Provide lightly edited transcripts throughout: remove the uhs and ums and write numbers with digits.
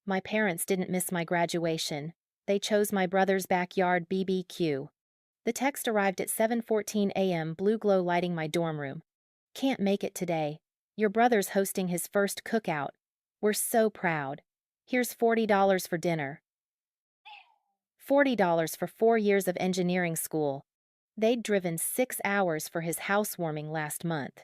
My parents didn't miss my graduation. They chose my brother's backyard BBQ. The text arrived at 7:14 a.m., blue glow lighting my dorm room. Can't make it today. Your brother's hosting his first cookout. We're so proud. Here's $40 for dinner. $40 for 4 years of engineering school. They'd driven 6 hours for his housewarming last month.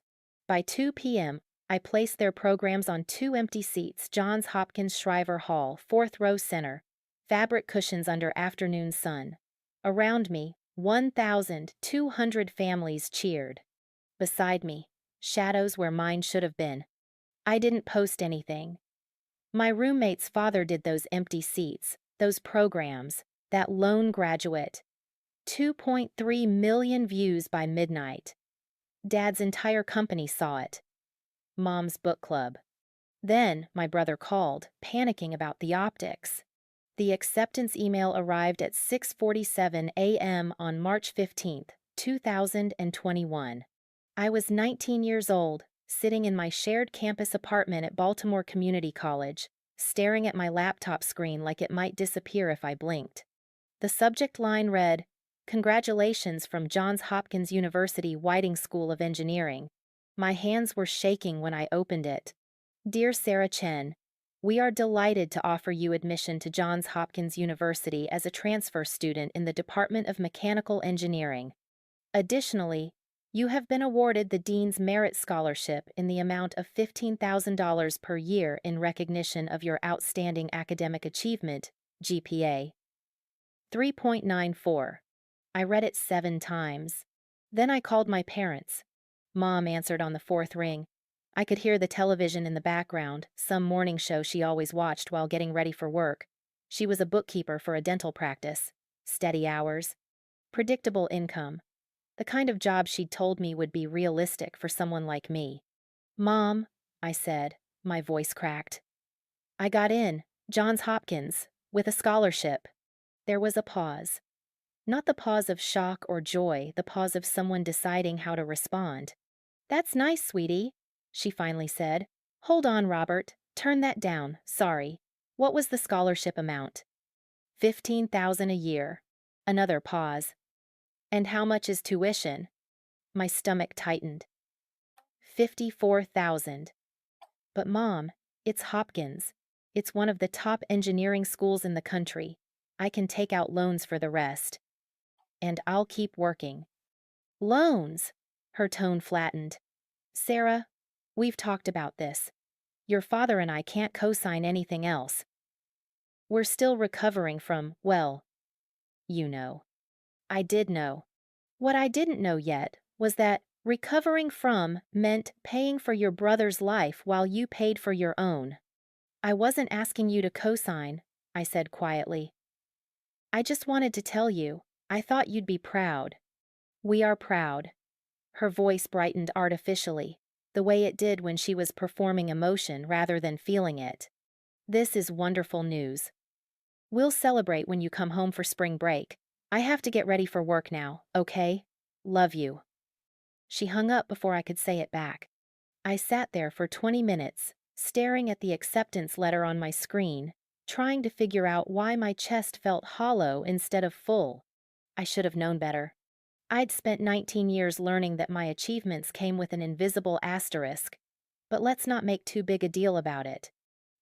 By 2 p.m., I placed their programs on 2 empty seats, Johns Hopkins Shriver Hall, fourth row center, fabric cushions under afternoon sun. Around me, 1,200 families cheered. Beside me, shadows where mine should have been. I didn't post anything. My roommate's father did those empty seats, those programs, that lone graduate. 2.3 million views by midnight. Dad's entire company saw it. Mom's book club. Then my brother called, panicking about the optics. The acceptance email arrived at 6:47 a.m. on March 15th, 2021. I was 19 years old, sitting in my shared campus apartment at Baltimore Community College, staring at my laptop screen like it might disappear if I blinked. The subject line read, "Congratulations from Johns Hopkins University Whiting School of Engineering." My hands were shaking when I opened it. Dear Sarah Chen, we are delighted to offer you admission to Johns Hopkins University as a transfer student in the Department of Mechanical Engineering. Additionally, you have been awarded the Dean's Merit Scholarship in the amount of $15,000 per year in recognition of your outstanding academic achievement, GPA. 3.94. I read it 7 times. Then I called my parents. Mom answered on the 4th ring. I could hear the television in the background, some morning show she always watched while getting ready for work. She was a bookkeeper for a dental practice. Steady hours. Predictable income. The kind of job she'd told me would be realistic for someone like me. "Mom," I said, my voice cracked. "I got in, Johns Hopkins, with a scholarship." There was a pause. Not the pause of shock or joy, the pause of someone deciding how to respond. "That's nice, sweetie," she finally said. "Hold on, Robert. Turn that down. Sorry. What was the scholarship amount?" $15,000 a year. Another pause. "And how much is tuition?" My stomach tightened. $54,000. "But Mom, it's Hopkins. It's one of the top engineering schools in the country. I can take out loans for the rest. And I'll keep working." "Loans?" Her tone flattened. "Sarah, we've talked about this. Your father and I can't co-sign anything else. We're still recovering from, well, you know." I did know. What I didn't know yet was that recovering from meant paying for your brother's life while you paid for your own. "I wasn't asking you to co-sign," I said quietly. "I just wanted to tell you, I thought you'd be proud." "We are proud." Her voice brightened artificially, the way it did when she was performing emotion rather than feeling it. "This is wonderful news. We'll celebrate when you come home for spring break. I have to get ready for work now, okay? Love you." She hung up before I could say it back. I sat there for 20 minutes, staring at the acceptance letter on my screen, trying to figure out why my chest felt hollow instead of full. I should have known better. I'd spent 19 years learning that my achievements came with an invisible asterisk. But let's not make too big a deal about it.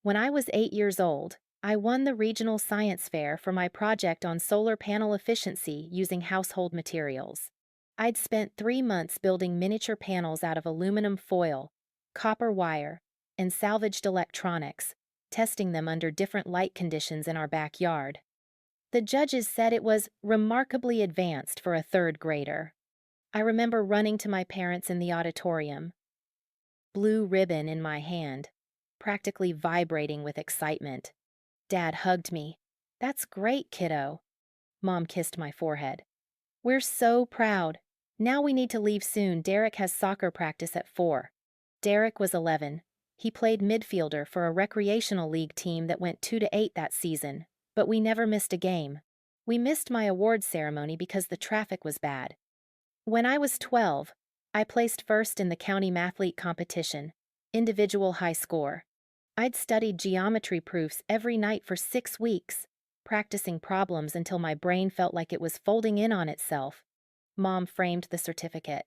When I was 8 years old, I won the regional science fair for my project on solar panel efficiency using household materials. I'd spent 3 months building miniature panels out of aluminum foil, copper wire, and salvaged electronics, testing them under different light conditions in our backyard. The judges said it was remarkably advanced for a 3rd grader. I remember running to my parents in the auditorium, blue ribbon in my hand, practically vibrating with excitement. Dad hugged me. "That's great, kiddo." Mom kissed my forehead. "We're so proud. Now we need to leave soon. Derek has soccer practice at 4. Derek was 11. He played midfielder for a recreational league team that went 2-8 that season, but we never missed a game. We missed my awards ceremony because the traffic was bad. When I was 12, I placed first in the county mathlete competition, individual high score. I'd studied geometry proofs every night for 6 weeks, practicing problems until my brain felt like it was folding in on itself. Mom framed the certificate.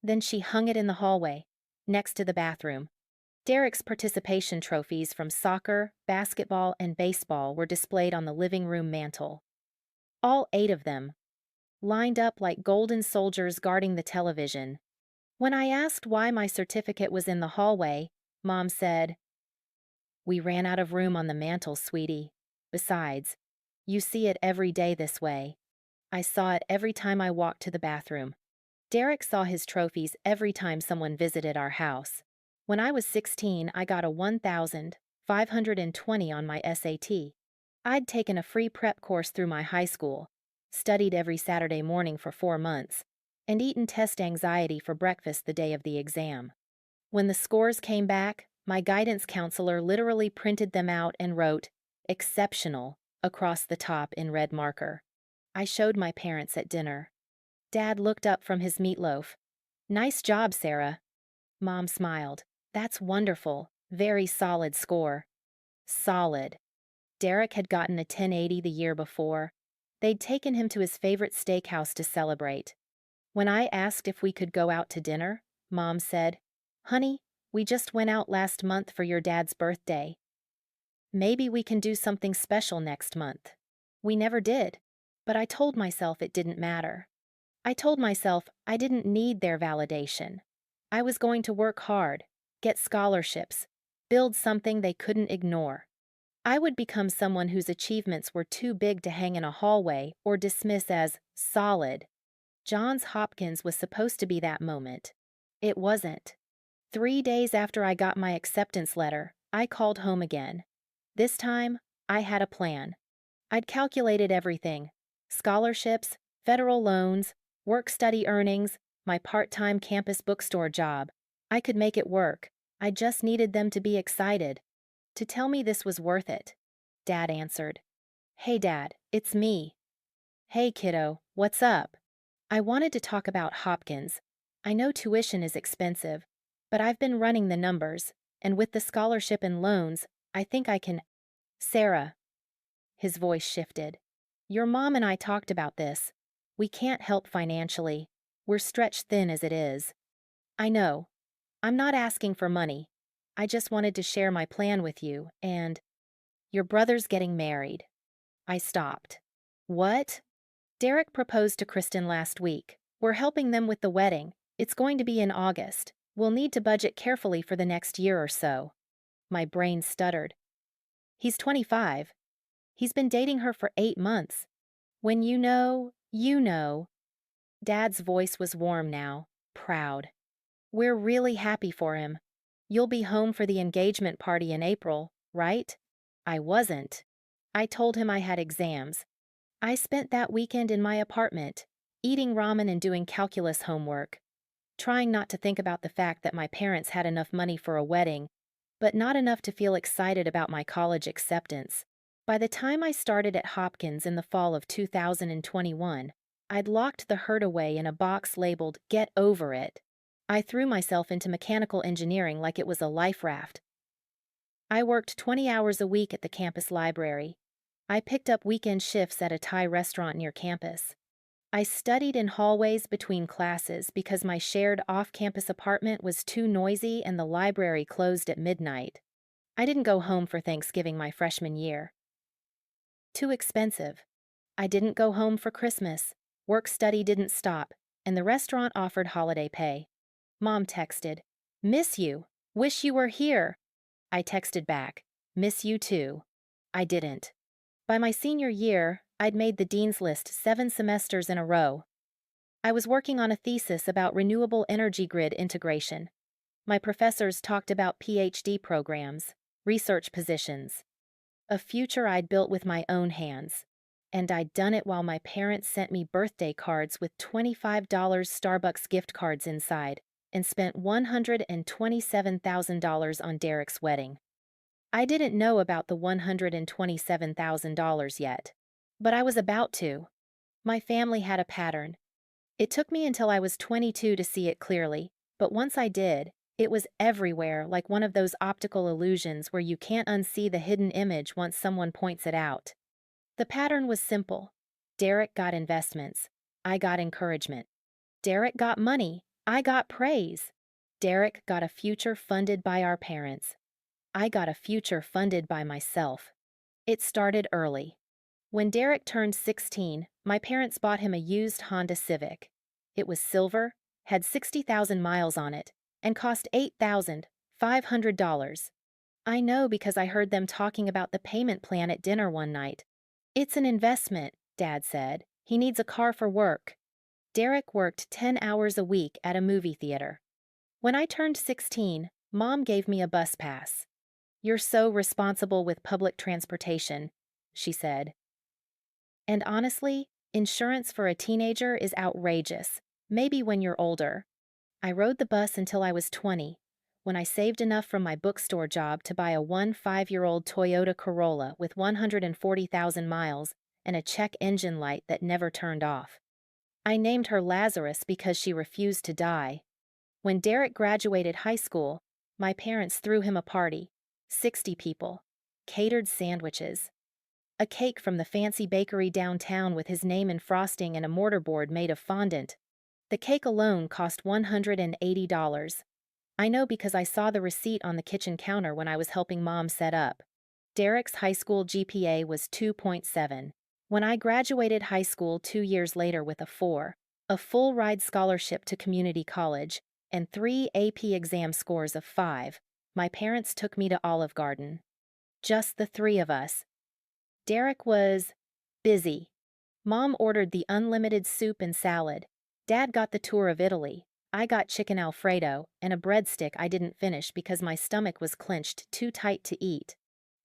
Then she hung it in the hallway, next to the bathroom. Derek's participation trophies from soccer, basketball, and baseball were displayed on the living room mantel. All 8 of them, lined up like golden soldiers guarding the television. When I asked why my certificate was in the hallway, Mom said, "We ran out of room on the mantel, sweetie. Besides, you see it every day this way." I saw it every time I walked to the bathroom. Derek saw his trophies every time someone visited our house. When I was 16, I got a 1,520 on my SAT. I'd taken a free prep course through my high school, studied every Saturday morning for 4 months, and eaten test anxiety for breakfast the day of the exam. When the scores came back, my guidance counselor literally printed them out and wrote, "Exceptional," across the top in red marker. I showed my parents at dinner. Dad looked up from his meatloaf. "Nice job, Sarah." Mom smiled. "That's wonderful. Very solid score." Solid. Derek had gotten a 1080 the year before. They'd taken him to his favorite steakhouse to celebrate. When I asked if we could go out to dinner, Mom said, "Honey, we just went out last month for your dad's birthday. Maybe we can do something special next month." We never did, but I told myself it didn't matter. I told myself I didn't need their validation. I was going to work hard, get scholarships, build something they couldn't ignore. I would become someone whose achievements were too big to hang in a hallway or dismiss as solid. Johns Hopkins was supposed to be that moment. It wasn't. 3 days after I got my acceptance letter, I called home again. This time, I had a plan. I'd calculated everything: scholarships, federal loans, work-study earnings, my part-time campus bookstore job. I could make it work. I just needed them to be excited, to tell me this was worth it. Dad answered. "Hey, Dad, it's me." "Hey, kiddo, what's up?" I wanted to talk about Hopkins. I know tuition is expensive, but I've been running the numbers, and with the scholarship and loans, I think I can. "Sarah." His voice shifted. "Your mom and I talked about this. We can't help financially. We're stretched thin as it is." "I know. I'm not asking for money. I just wanted to share my plan with you, and your brother's getting married." I stopped. "What?" "Derek proposed to Kristen last week. We're helping them with the wedding. It's going to be in August. We'll need to budget carefully for the next year or so." My brain stuttered. "He's 25. He's been dating her for 8 months. When you know, you know." Dad's voice was warm now, proud. "We're really happy for him. You'll be home for the engagement party in April, right?" I wasn't. I told him I had exams. I spent that weekend in my apartment, eating ramen and doing calculus homework, trying not to think about the fact that my parents had enough money for a wedding, but not enough to feel excited about my college acceptance. By the time I started at Hopkins in the fall of 2021, I'd locked the hurt away in a box labeled "Get Over It." I threw myself into mechanical engineering like it was a life raft. I worked 20 hours a week at the campus library. I picked up weekend shifts at a Thai restaurant near campus. I studied in hallways between classes because my shared off-campus apartment was too noisy and the library closed at midnight. I didn't go home for Thanksgiving my freshman year. Too expensive. I didn't go home for Christmas. Work-study didn't stop, and the restaurant offered holiday pay. Mom texted, "Miss you. Wish you were here." I texted back, "Miss you too." I didn't. By my senior year, I'd made the dean's list 7 semesters in a row. I was working on a thesis about renewable energy grid integration. My professors talked about PhD programs, research positions, a future I'd built with my own hands. And I'd done it while my parents sent me birthday cards with $25 Starbucks gift cards inside, and spent $127,000 on Derek's wedding. I didn't know about the $127,000 yet, but I was about to. My family had a pattern. It took me until I was 22 to see it clearly, but once I did, It was everywhere, like one of those optical illusions where you can't unsee the hidden image once someone points it out. The pattern was simple. Derek got investments. I got encouragement. Derek got money. I got praise. Derek got a future funded by our parents. I got a future funded by myself. It started early. When Derek turned 16, my parents bought him a used Honda Civic. It was silver, had 60,000 miles on it, and cost $8,500. I know because I heard them talking about the payment plan at dinner one night. It's an investment, Dad said. He needs a car for work. Derek worked 10 hours a week at a movie theater. When I turned 16, Mom gave me a bus pass. "You're so responsible with public transportation," she said. And honestly, insurance for a teenager is outrageous, maybe when you're older. I rode the bus until I was 20, when I saved enough from my bookstore job to buy a 5-year-old Toyota Corolla with 140,000 miles and a check engine light that never turned off. I named her Lazarus because she refused to die. When Derek graduated high school, my parents threw him a party. 60 people. Catered sandwiches. A cake from the fancy bakery downtown with his name in frosting and a mortarboard made of fondant. The cake alone cost $180. I know because I saw the receipt on the kitchen counter when I was helping Mom set up. Derek's high school GPA was 2.7. When I graduated high school 2 years later with a 4, a full-ride scholarship to community college, and 3 AP exam scores of 5, my parents took me to Olive Garden. Just the 3 of us. Derek was busy. Mom ordered the unlimited soup and salad. Dad got the tour of Italy. I got chicken Alfredo and a breadstick I didn't finish because my stomach was clenched too tight to eat.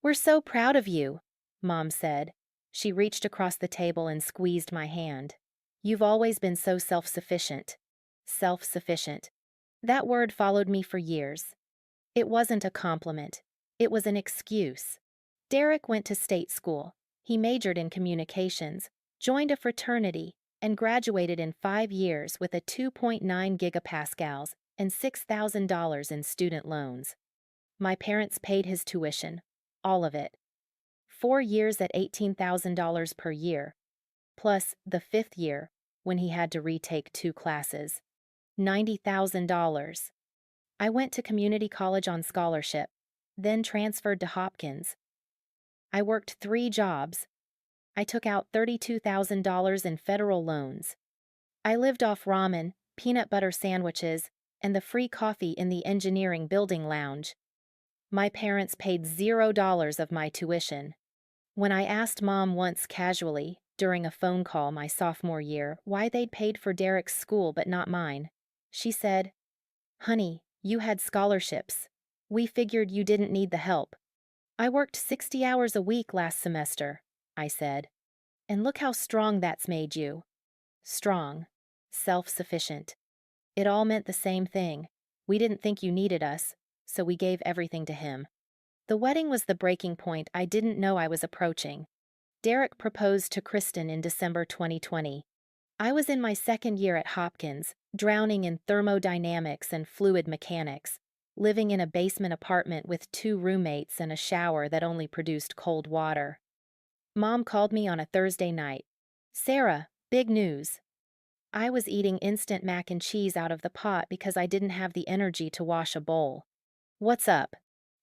"We're so proud of you," Mom said. She reached across the table and squeezed my hand. "You've always been so self-sufficient." Self-sufficient. That word followed me for years. It wasn't a compliment. It was an excuse. Derek went to state school. He majored in communications, joined a fraternity, and graduated in 5 years with a 2.9 gigapascals and $6,000 in student loans. My parents paid his tuition, all of it. 4 years at $18,000 per year, plus the 5th year, when he had to retake 2 classes. $90,000. I went to community college on scholarship, then transferred to Hopkins. I worked 3 jobs. I took out $32,000 in federal loans. I lived off ramen, peanut butter sandwiches, and the free coffee in the engineering building lounge. My parents paid $0 of my tuition. When I asked Mom once casually, during a phone call my sophomore year, why they'd paid for Derek's school but not mine, she said, "Honey, you had scholarships. We figured you didn't need the help." "I worked 60 hours a week last semester," I said. "And look how strong that's made you." Strong. Self-sufficient. It all meant the same thing. We didn't think you needed us, so we gave everything to him. The wedding was the breaking point I didn't know I was approaching. Derek proposed to Kristen in December 2020. I was in my 2nd year at Hopkins, drowning in thermodynamics and fluid mechanics, living in a basement apartment with 2 roommates and a shower that only produced cold water. Mom called me on a Thursday night. "Sarah, big news." I was eating instant mac and cheese out of the pot because I didn't have the energy to wash a bowl. "What's up?"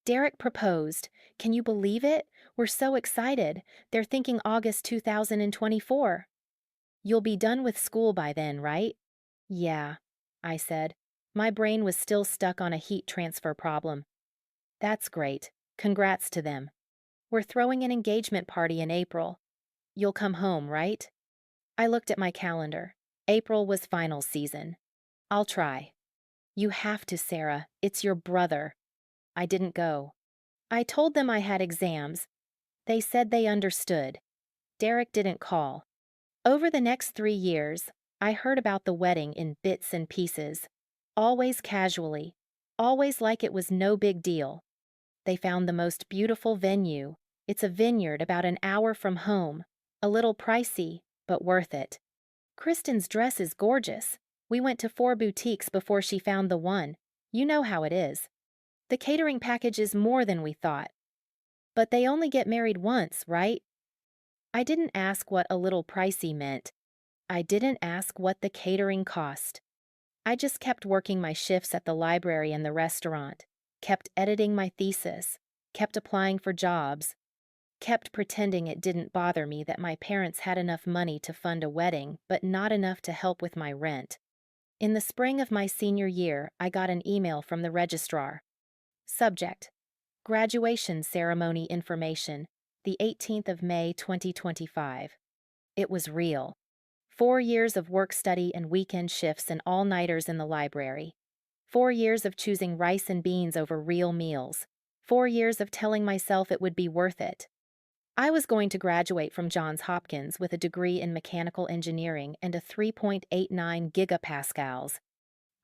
"Derek proposed. Can you believe it? We're so excited. They're thinking August 2024. "You'll be done with school by then, right?" "Yeah," I said. My brain was still stuck on a heat transfer problem. "That's great. Congrats to them. We're throwing an engagement party in April. You'll come home, right?" I looked at my calendar. April was finals season. "I'll try." "You have to, Sarah. It's your brother." I didn't go. I told them I had exams. They said they understood. Derek didn't call. Over the next 3 years, I heard about the wedding in bits and pieces. Always casually. Always like it was no big deal. They found the most beautiful venue. It's a vineyard about an hour from home. A little pricey, but worth it. Kristen's dress is gorgeous. We went to 4 boutiques before she found the one. You know how it is. The catering package is more than we thought. But they only get married once, right? I didn't ask what a little pricey meant. I didn't ask what the catering cost. I just kept working my shifts at the library and the restaurant, kept editing my thesis, kept applying for jobs, kept pretending it didn't bother me that my parents had enough money to fund a wedding but not enough to help with my rent. In the spring of my senior year, I got an email from the registrar. Subject: Graduation Ceremony Information, the 18th of May 2025. It was real. 4 years of work study and weekend shifts and all-nighters in the library. 4 years of choosing rice and beans over real meals. 4 years of telling myself it would be worth it. I was going to graduate from Johns Hopkins with a degree in mechanical engineering and a 3.89 gigapascals.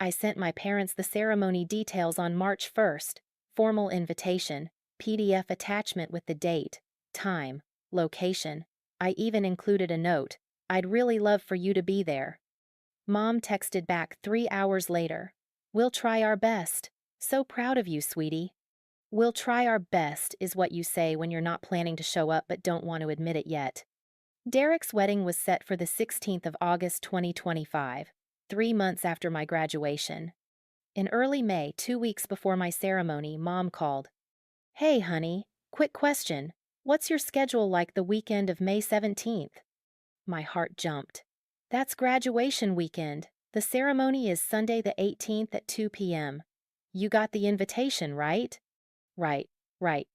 I sent my parents the ceremony details on March 1st, formal invitation, PDF attachment with the date, time, location. I even included a note: "I'd really love for you to be there." Mom texted back 3 hours later: "We'll try our best. So proud of you, sweetie." "We'll try our best" is what you say when you're not planning to show up but don't want to admit it yet. Derek's wedding was set for the 16th of August 2025, 3 months after my graduation. In early May, 2 weeks before my ceremony, Mom called. "Hey, honey, quick question. What's your schedule like the weekend of May 17th? My heart jumped. That's graduation weekend. The ceremony is Sunday the 18th at 2 p.m. You got the invitation, right? Right.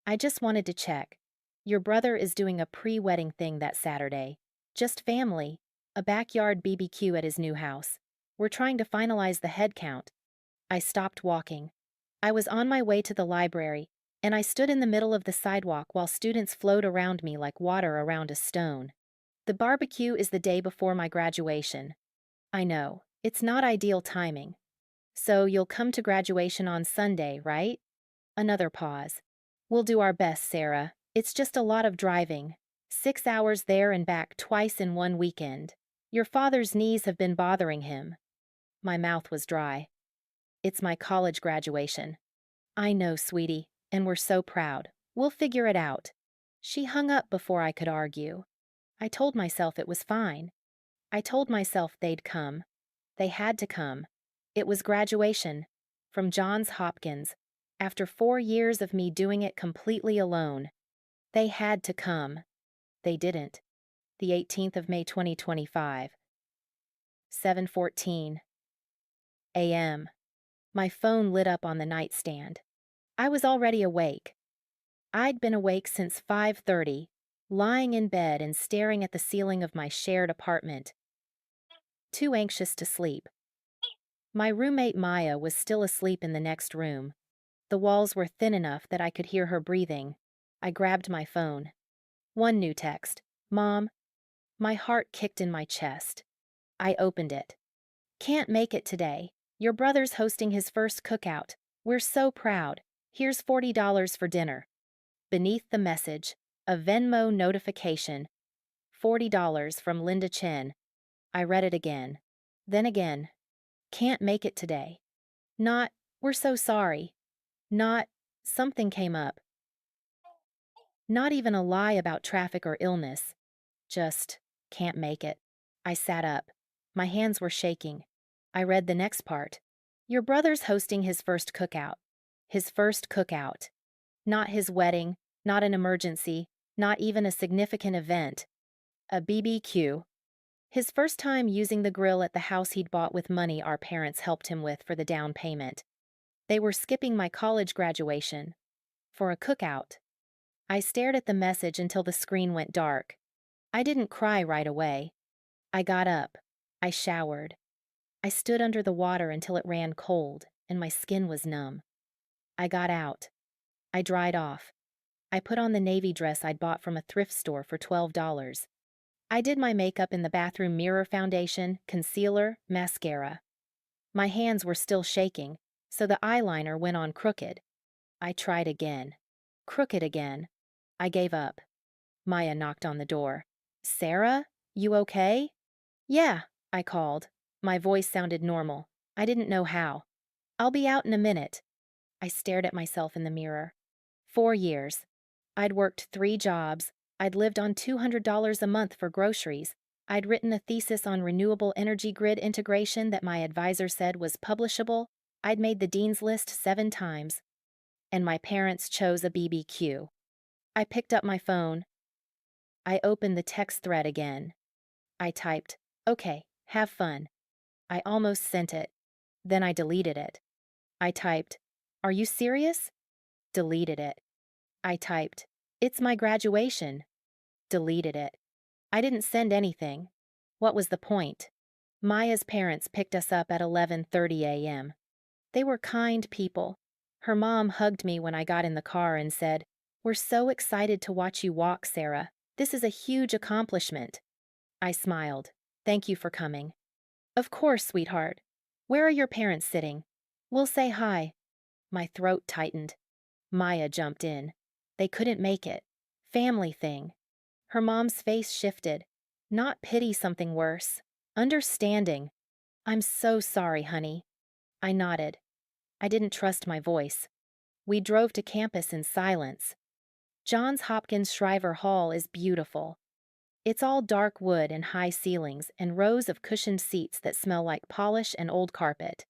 I just wanted to check. Your brother is doing a pre-wedding thing that Saturday. Just family. A backyard BBQ at his new house. We're trying to finalize the head count." I stopped walking. I was on my way to the library, and I stood in the middle of the sidewalk while students flowed around me like water around a stone. The barbecue is the day before my graduation. I know, it's not ideal timing. So you'll come to graduation on Sunday, right? Another pause. "We'll do our best, Sarah. It's just a lot of driving. 6 hours there and back twice in one weekend. Your father's knees have been bothering him." My mouth was dry. "It's my college graduation." "I know, sweetie, and we're so proud. We'll figure it out." She hung up before I could argue. I told myself it was fine. I told myself they'd come. They had to come. It was graduation. From Johns Hopkins. After 4 years of me doing it completely alone. They had to come. They didn't. The 18th of May 2025. 7:14 a.m. My phone lit up on the nightstand. I was already awake. I'd been awake since 5:30, lying in bed and staring at the ceiling of my shared apartment. Too anxious to sleep. My roommate Maya was still asleep in the next room. The walls were thin enough that I could hear her breathing. I grabbed my phone. One new text. "Mom." My heart kicked in my chest. I opened it. "Can't make it today. Your brother's hosting his first cookout. We're so proud. Here's $40 for dinner." Beneath the message, a Venmo notification. $40 from Linda Chen. I read it again. Then again. "Can't make it today." Not, "We're so sorry." Not, "Something came up." Not even a lie about traffic or illness. Just, "Can't make it." I sat up. My hands were shaking. I read the next part. "Your brother's hosting his first cookout." His first cookout. Not his wedding, not an emergency, not even a significant event. A BBQ. His first time using the grill at the house he'd bought with money our parents helped him with for the down payment. They were skipping my college graduation. For a cookout. I stared at the message until the screen went dark. I didn't cry right away. I got up. I showered. I stood under the water until it ran cold, and my skin was numb. I got out. I dried off. I put on the navy dress I'd bought from a thrift store for $12. I did my makeup in the bathroom mirror: foundation, concealer, mascara. My hands were still shaking, so the eyeliner went on crooked. I tried again. Crooked again. I gave up. Maya knocked on the door. "Sarah, you okay?" "Yeah," I called. My voice sounded normal. I didn't know how. I'll be out in a minute. I stared at myself in the mirror. 4 years. I'd worked 3 jobs. I'd lived on $200 a month for groceries. I'd written a thesis on renewable energy grid integration that my advisor said was publishable. I'd made the dean's list 7 times. And my parents chose a BBQ. I picked up my phone. I opened the text thread again. I typed, "Okay, have fun." I almost sent it. Then I deleted it. I typed, "Are you serious?" Deleted it. I typed, "It's my graduation." Deleted it. I didn't send anything. What was the point? Maya's parents picked us up at 11:30 a.m. They were kind people. Her mom hugged me when I got in the car and said, "We're so excited to watch you walk, Sarah. This is a huge accomplishment." I smiled. "Thank you for coming." "Of course, sweetheart. Where are your parents sitting? We'll say hi." My throat tightened. Maya jumped in. They couldn't make it. Family thing. Her mom's face shifted. Not pity, something worse. Understanding. "I'm so sorry, honey." I nodded. I didn't trust my voice. We drove to campus in silence. Johns Hopkins Shriver Hall is beautiful. It's all dark wood and high ceilings and rows of cushioned seats that smell like polish and old carpet.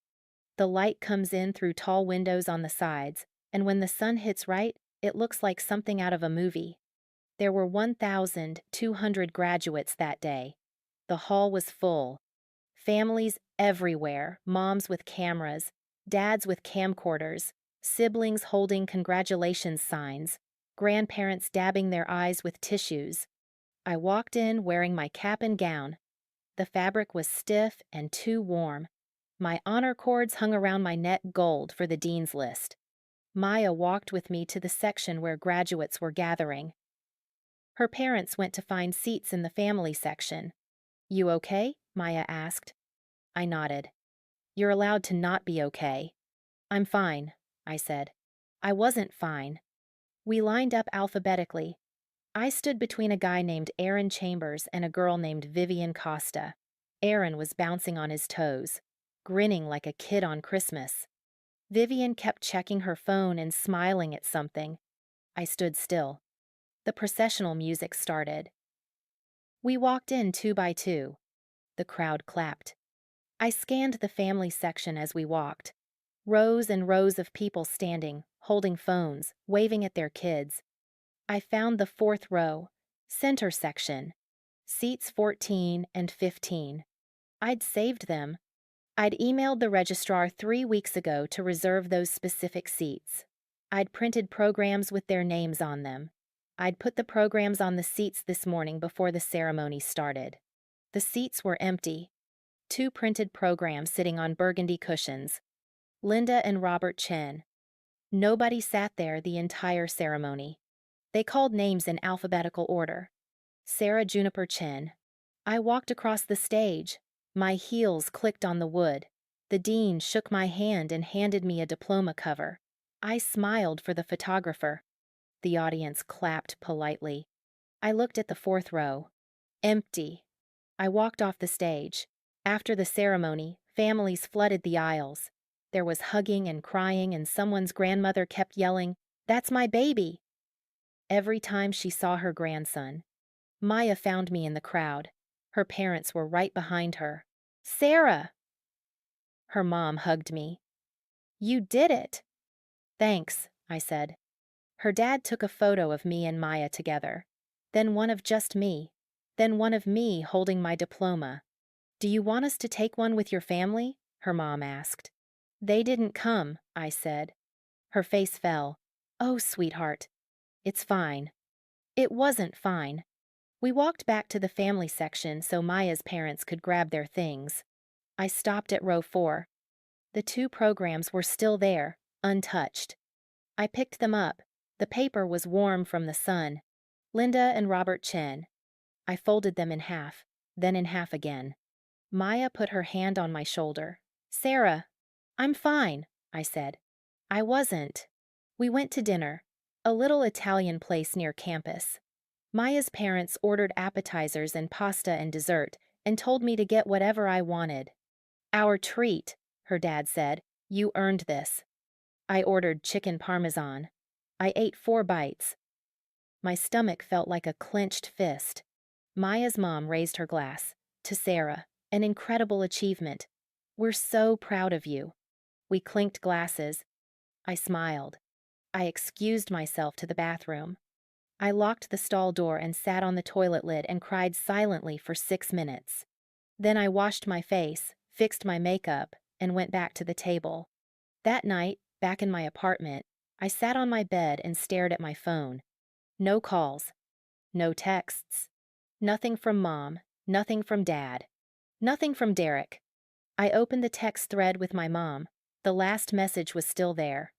The light comes in through tall windows on the sides, and when the sun hits right, it looks like something out of a movie. There were 1,200 graduates that day. The hall was full. Families everywhere, moms with cameras, dads with camcorders, siblings holding congratulations signs, grandparents dabbing their eyes with tissues. I walked in wearing my cap and gown. The fabric was stiff and too warm. My honor cords hung around my neck gold for the dean's list. Maya walked with me to the section where graduates were gathering. Her parents went to find seats in the family section. "You okay?" Maya asked. I nodded. "You're allowed to not be okay." "I'm fine," I said. I wasn't fine. We lined up alphabetically. I stood between a guy named Aaron Chambers and a girl named Vivian Costa. Aaron was bouncing on his toes, grinning like a kid on Christmas. Vivian kept checking her phone and smiling at something. I stood still. The processional music started. We walked in 2 by 2. The crowd clapped. I scanned the family section as we walked. Rows and rows of people standing, holding phones, waving at their kids. I found the 4th row, center section, seats 14 and 15. I'd saved them. I'd emailed the registrar 3 weeks ago to reserve those specific seats. I'd printed programs with their names on them. I'd put the programs on the seats this morning before the ceremony started. The seats were empty. 2 printed programs sitting on burgundy cushions. Linda and Robert Chen. Nobody sat there the entire ceremony. They called names in alphabetical order. Sarah Juniper Chen. I walked across the stage. My heels clicked on the wood. The dean shook my hand and handed me a diploma cover. I smiled for the photographer. The audience clapped politely. I looked at the 4th row. Empty. I walked off the stage. After the ceremony, families flooded the aisles. There was hugging and crying, and someone's grandmother kept yelling, "That's my baby!" Every time she saw her grandson. Maya found me in the crowd. Her parents were right behind her. "Sarah!" Her mom hugged me. "You did it!" "Thanks," I said. Her dad took a photo of me and Maya together. Then one of just me. Then one of me holding my diploma. "Do you want us to take one with your family?" her mom asked. "They didn't come," I said. Her face fell. "Oh, sweetheart. It's fine." It wasn't fine. We walked back to the family section so Maya's parents could grab their things. I stopped at row 4. The 2 programs were still there, untouched. I picked them up. The paper was warm from the sun. Linda and Robert Chen. I folded them in half, then in half again. Maya put her hand on my shoulder. "Sarah." "I'm fine," I said. I wasn't. We went to dinner, a little Italian place near campus. Maya's parents ordered appetizers and pasta and dessert and told me to get whatever I wanted. "Our treat," her dad said, You earned this. I ordered chicken parmesan. I ate 4 bites. My stomach felt like a clenched fist. Maya's mom raised her glass. To Sarah, an incredible achievement. We're so proud of you. We clinked glasses. I smiled. I excused myself to the bathroom. I locked the stall door and sat on the toilet lid and cried silently for 6 minutes. Then I washed my face, fixed my makeup, and went back to the table. That night, back in my apartment, I sat on my bed and stared at my phone. No calls. No texts. Nothing from Mom. Nothing from Dad. Nothing from Derek. I opened the text thread with my mom. The last message was still there.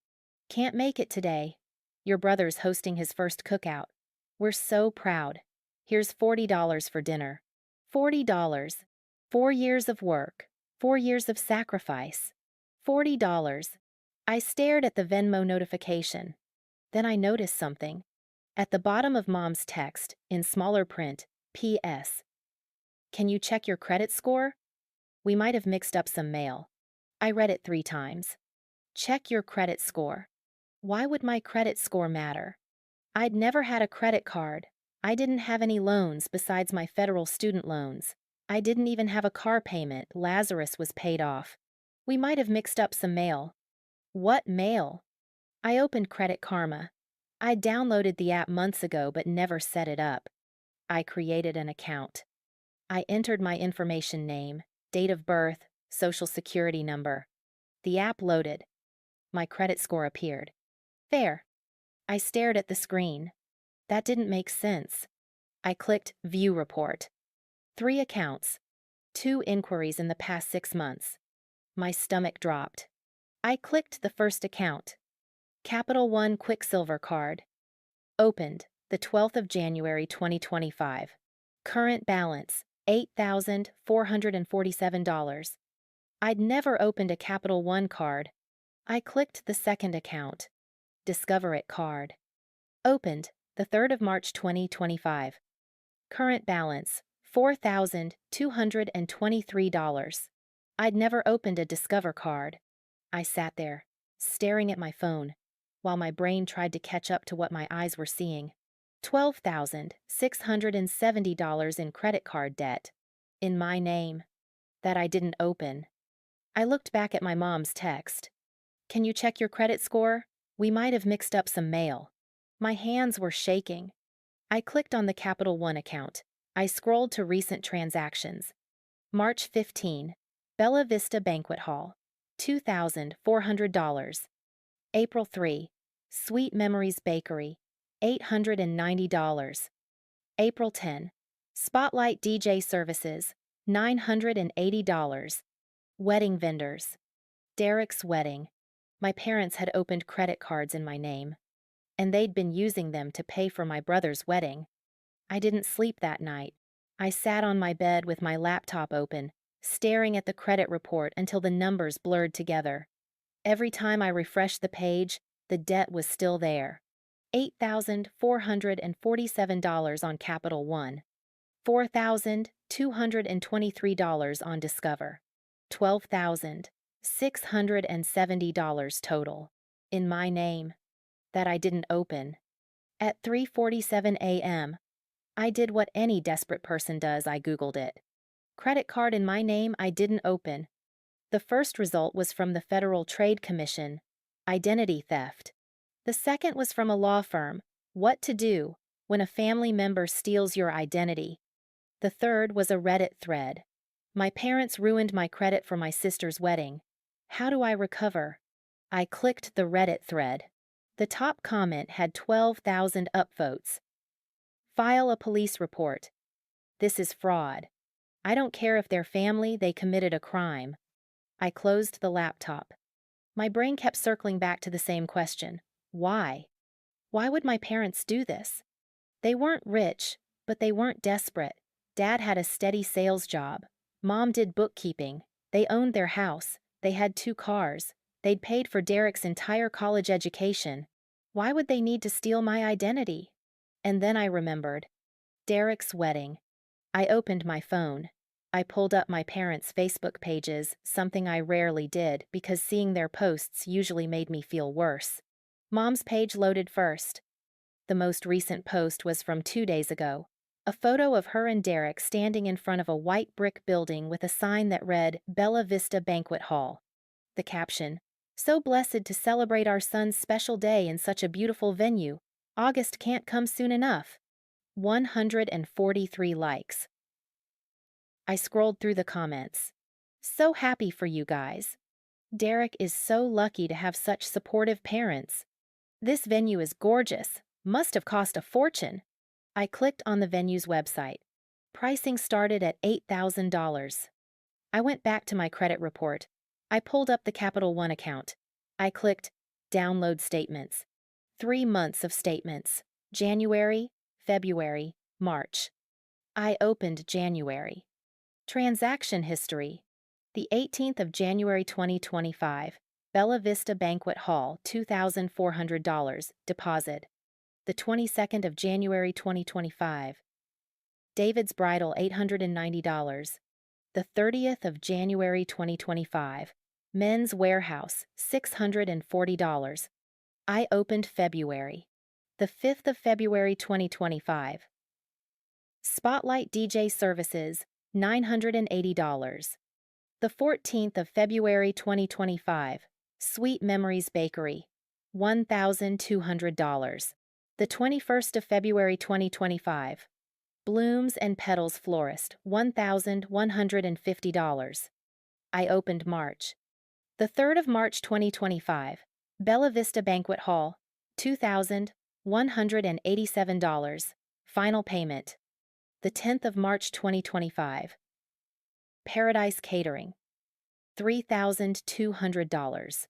Can't make it today. Your brother's hosting his first cookout. We're so proud. Here's $40 for dinner. $40. 4 years of work. 4 years of sacrifice. $40. I stared at the Venmo notification. Then I noticed something. At the bottom of Mom's text, in smaller print, P.S. Can you check your credit score? We might have mixed up some mail. I read it 3 times. Check your credit score. Why would my credit score matter? I'd never had a credit card. I didn't have any loans besides my federal student loans. I didn't even have a car payment. Lazarus was paid off. We might have mixed up some mail. What mail? I opened Credit Karma. I downloaded the app months ago but never set it up. I created an account. I entered my information: name, date of birth, social security number. The app loaded. My credit score appeared. Fair. I stared at the screen. That didn't make sense. I clicked View Report. 3 accounts. 2 inquiries in the past 6 months. My stomach dropped. I clicked the first account. Capital One Quicksilver card. Opened, the 12th of January 2025. Current balance, $8,447. I'd never opened a Capital One card. I clicked the second account. Discover It card. Opened, the 3rd of March 2025. Current balance, $4,223. I'd never opened a Discover card. I sat there, staring at my phone, while my brain tried to catch up to what my eyes were seeing. $12,670 in credit card debt. In my name. That I didn't open. I looked back at my mom's text. Can you check your credit score? We might have mixed up some mail. My hands were shaking. I clicked on the Capital One account. I scrolled to recent transactions. March 15, Bella Vista Banquet Hall, $2,400. April 3, Sweet Memories Bakery, $890. April 10, Spotlight DJ Services, $980. Wedding vendors. Derek's wedding. My parents had opened credit cards in my name, and they'd been using them to pay for my brother's wedding. I didn't sleep that night. I sat on my bed with my laptop open, staring at the credit report until the numbers blurred together. Every time I refreshed the page, the debt was still there. $8,447 on Capital One. $4,223 on Discover. $12,670 total. In my name. That I didn't open. At 3:47 a.m., I did what any desperate person does. I Googled it. Credit card in my name I didn't open. The first result was from the Federal Trade Commission. Identity theft. The second was from a law firm. What to do when a family member steals your identity. The third was a Reddit thread. My parents ruined my credit for my sister's wedding. How do I recover? I clicked the Reddit thread. The top comment had 12,000 upvotes. File a police report. This is fraud. I don't care if they're family, they committed a crime. I closed the laptop. My brain kept circling back to the same question. Why? Why would my parents do this? They weren't rich, but they weren't desperate. Dad had a steady sales job. Mom did bookkeeping. They owned their house. They had 2 cars. They'd paid for Derek's entire college education. Why would they need to steal my identity? And then I remembered. Derek's wedding. I opened my phone. I pulled up my parents' Facebook pages, something I rarely did because seeing their posts usually made me feel worse. Mom's page loaded first. The most recent post was from 2 days ago. A photo of her and Derek standing in front of a white brick building with a sign that read Bella Vista Banquet Hall. The caption, "So blessed to celebrate our son's special day in such a beautiful venue. August can't come soon enough." 143 likes. I scrolled through the comments. "So happy for you guys. Derek is so lucky to have such supportive parents. This venue is gorgeous. Must have cost a fortune." I clicked on the venue's website. Pricing started at $8,000. I went back to my credit report. I pulled up the Capital One account. I clicked Download Statements. 3 months of statements. January, February, March. I opened January. Transaction history. The 18th of January 2025. Bella Vista Banquet Hall, $2,400, deposit. The 22nd of January 2025. David's Bridal, $890. The 30th of January 2025. Men's Warehouse, $640. I opened February. The 5th of February 2025. Spotlight DJ Services, $980. The 14th of February 2025. Sweet Memories Bakery, $1,200. The 21st of February 2025. Blooms and Petals Florist, $1,150. I opened March. The 3rd of March 2025. Bella Vista Banquet Hall, $2,187. Final payment. The 10th of March 2025. Paradise Catering, $3,200.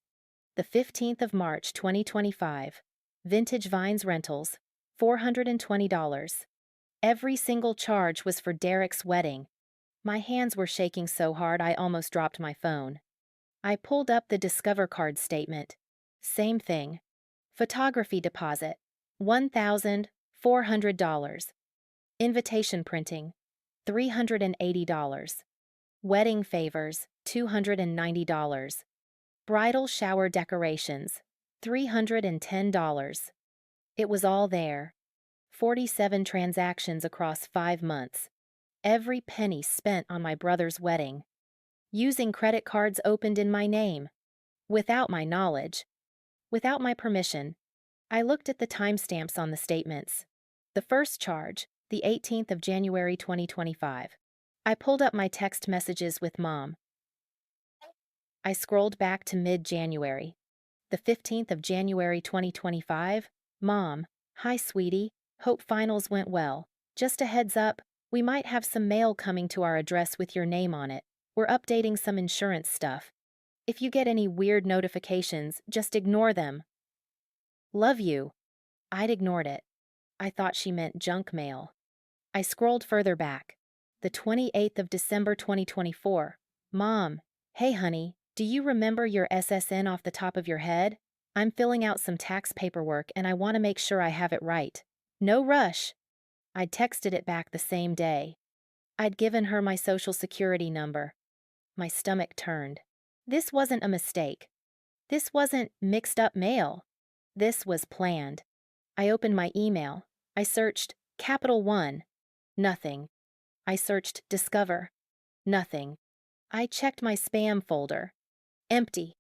The 15th of March 2025. Vintage Vines Rentals, $420. Every single charge was for Derek's wedding. My hands were shaking so hard I almost dropped my phone. I pulled up the Discover card statement. Same thing. Photography deposit, $1,400. Invitation printing, $380. Wedding favors, $290. Bridal shower decorations, $310. It was all there. 47 transactions across 5 months. Every penny spent on my brother's wedding. Using credit cards opened in my name. Without my knowledge. Without my permission. I looked at the timestamps on the statements. The first charge, the 18th of January 2025. I pulled up my text messages with Mom. I scrolled back to mid-January. The 15th of January 2025. Mom, hi sweetie, hope finals went well. Just a heads up, we might have some mail coming to our address with your name on it. We're updating some insurance stuff. If you get any weird notifications, just ignore them. Love you. I'd ignored it. I thought she meant junk mail. I scrolled further back. The 28th of December 2024. Mom, hey honey, do you remember your SSN off the top of your head? I'm filling out some tax paperwork and I want to make sure I have it right. No rush. I'd texted it back the same day. I'd given her my social security number. My stomach turned. This wasn't a mistake. This wasn't mixed up mail. This was planned. I opened my email. I searched Capital One. Nothing. I searched Discover. Nothing. I checked my spam folder. Empty.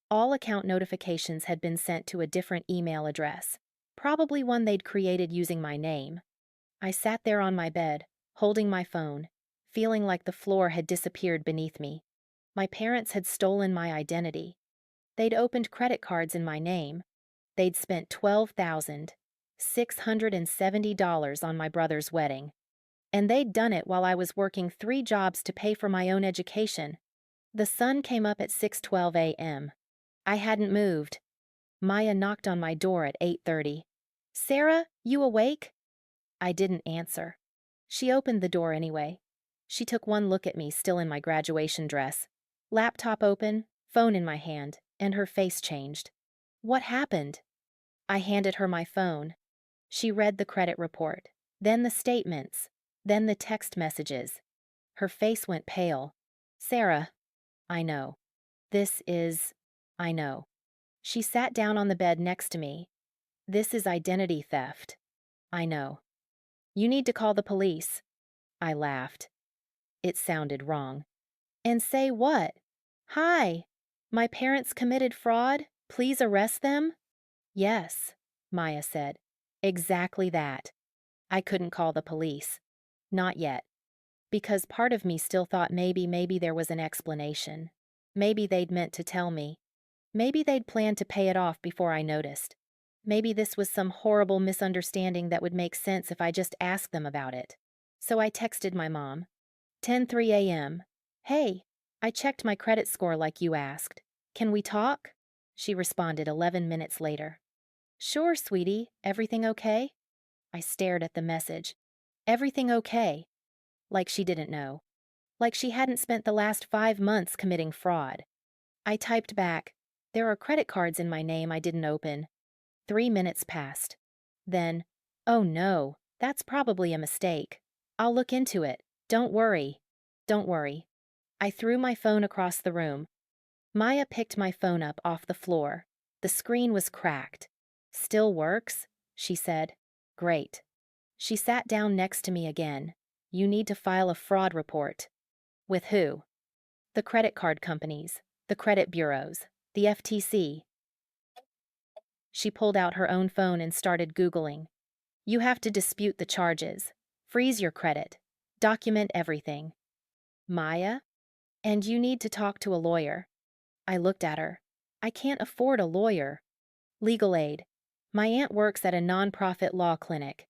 All account notifications had been sent to a different email address, probably one they'd created using my name. I sat there on my bed, holding my phone, feeling like the floor had disappeared beneath me. My parents had stolen my identity. They'd opened credit cards in my name. They'd spent $12,670 on my brother's wedding. And they'd done it while I was working 3 jobs to pay for my own education. The sun came up at 6:12 a.m. I hadn't moved. Maya knocked on my door at 8:30. Sarah, you awake? I didn't answer. She opened the door anyway. She took one look at me, still in my graduation dress. Laptop open, phone in my hand, and her face changed. What happened? I handed her my phone. She read the credit report, then the statements, then the text messages. Her face went pale. Sarah, I know. This is, I know. She sat down on the bed next to me. This is identity theft. I know. You need to call the police. I laughed. It sounded wrong. And say what? Hi. My parents committed fraud. Please arrest them? Yes, Maya said. Exactly that. I couldn't call the police. Not yet. Because part of me still thought maybe there was an explanation. Maybe they'd meant to tell me. Maybe they'd planned to pay it off before I noticed. Maybe this was some horrible misunderstanding that would make sense if I just asked them about it. So I texted my mom. 10:03 a.m. Hey, I checked my credit score like you asked. Can we talk? She responded 11 minutes later. Sure, sweetie. Everything okay? I stared at the message. Everything okay? Like she didn't know. Like she hadn't spent the last 5 months committing fraud. I typed back, there are credit cards in my name I didn't open. 3 minutes passed. Then, oh no, that's probably a mistake. I'll look into it. Don't worry. Don't worry. I threw my phone across the room. Maya picked my phone up off the floor. The screen was cracked. Still works? She said. Great. She sat down next to me again. You need to file a fraud report. With who? The credit card companies, the credit bureaus, the FTC. She pulled out her own phone and started Googling. You have to dispute the charges. Freeze your credit. Document everything. Maya? And you need to talk to a lawyer. I looked at her. I can't afford a lawyer. Legal aid. My aunt works at a nonprofit law clinic.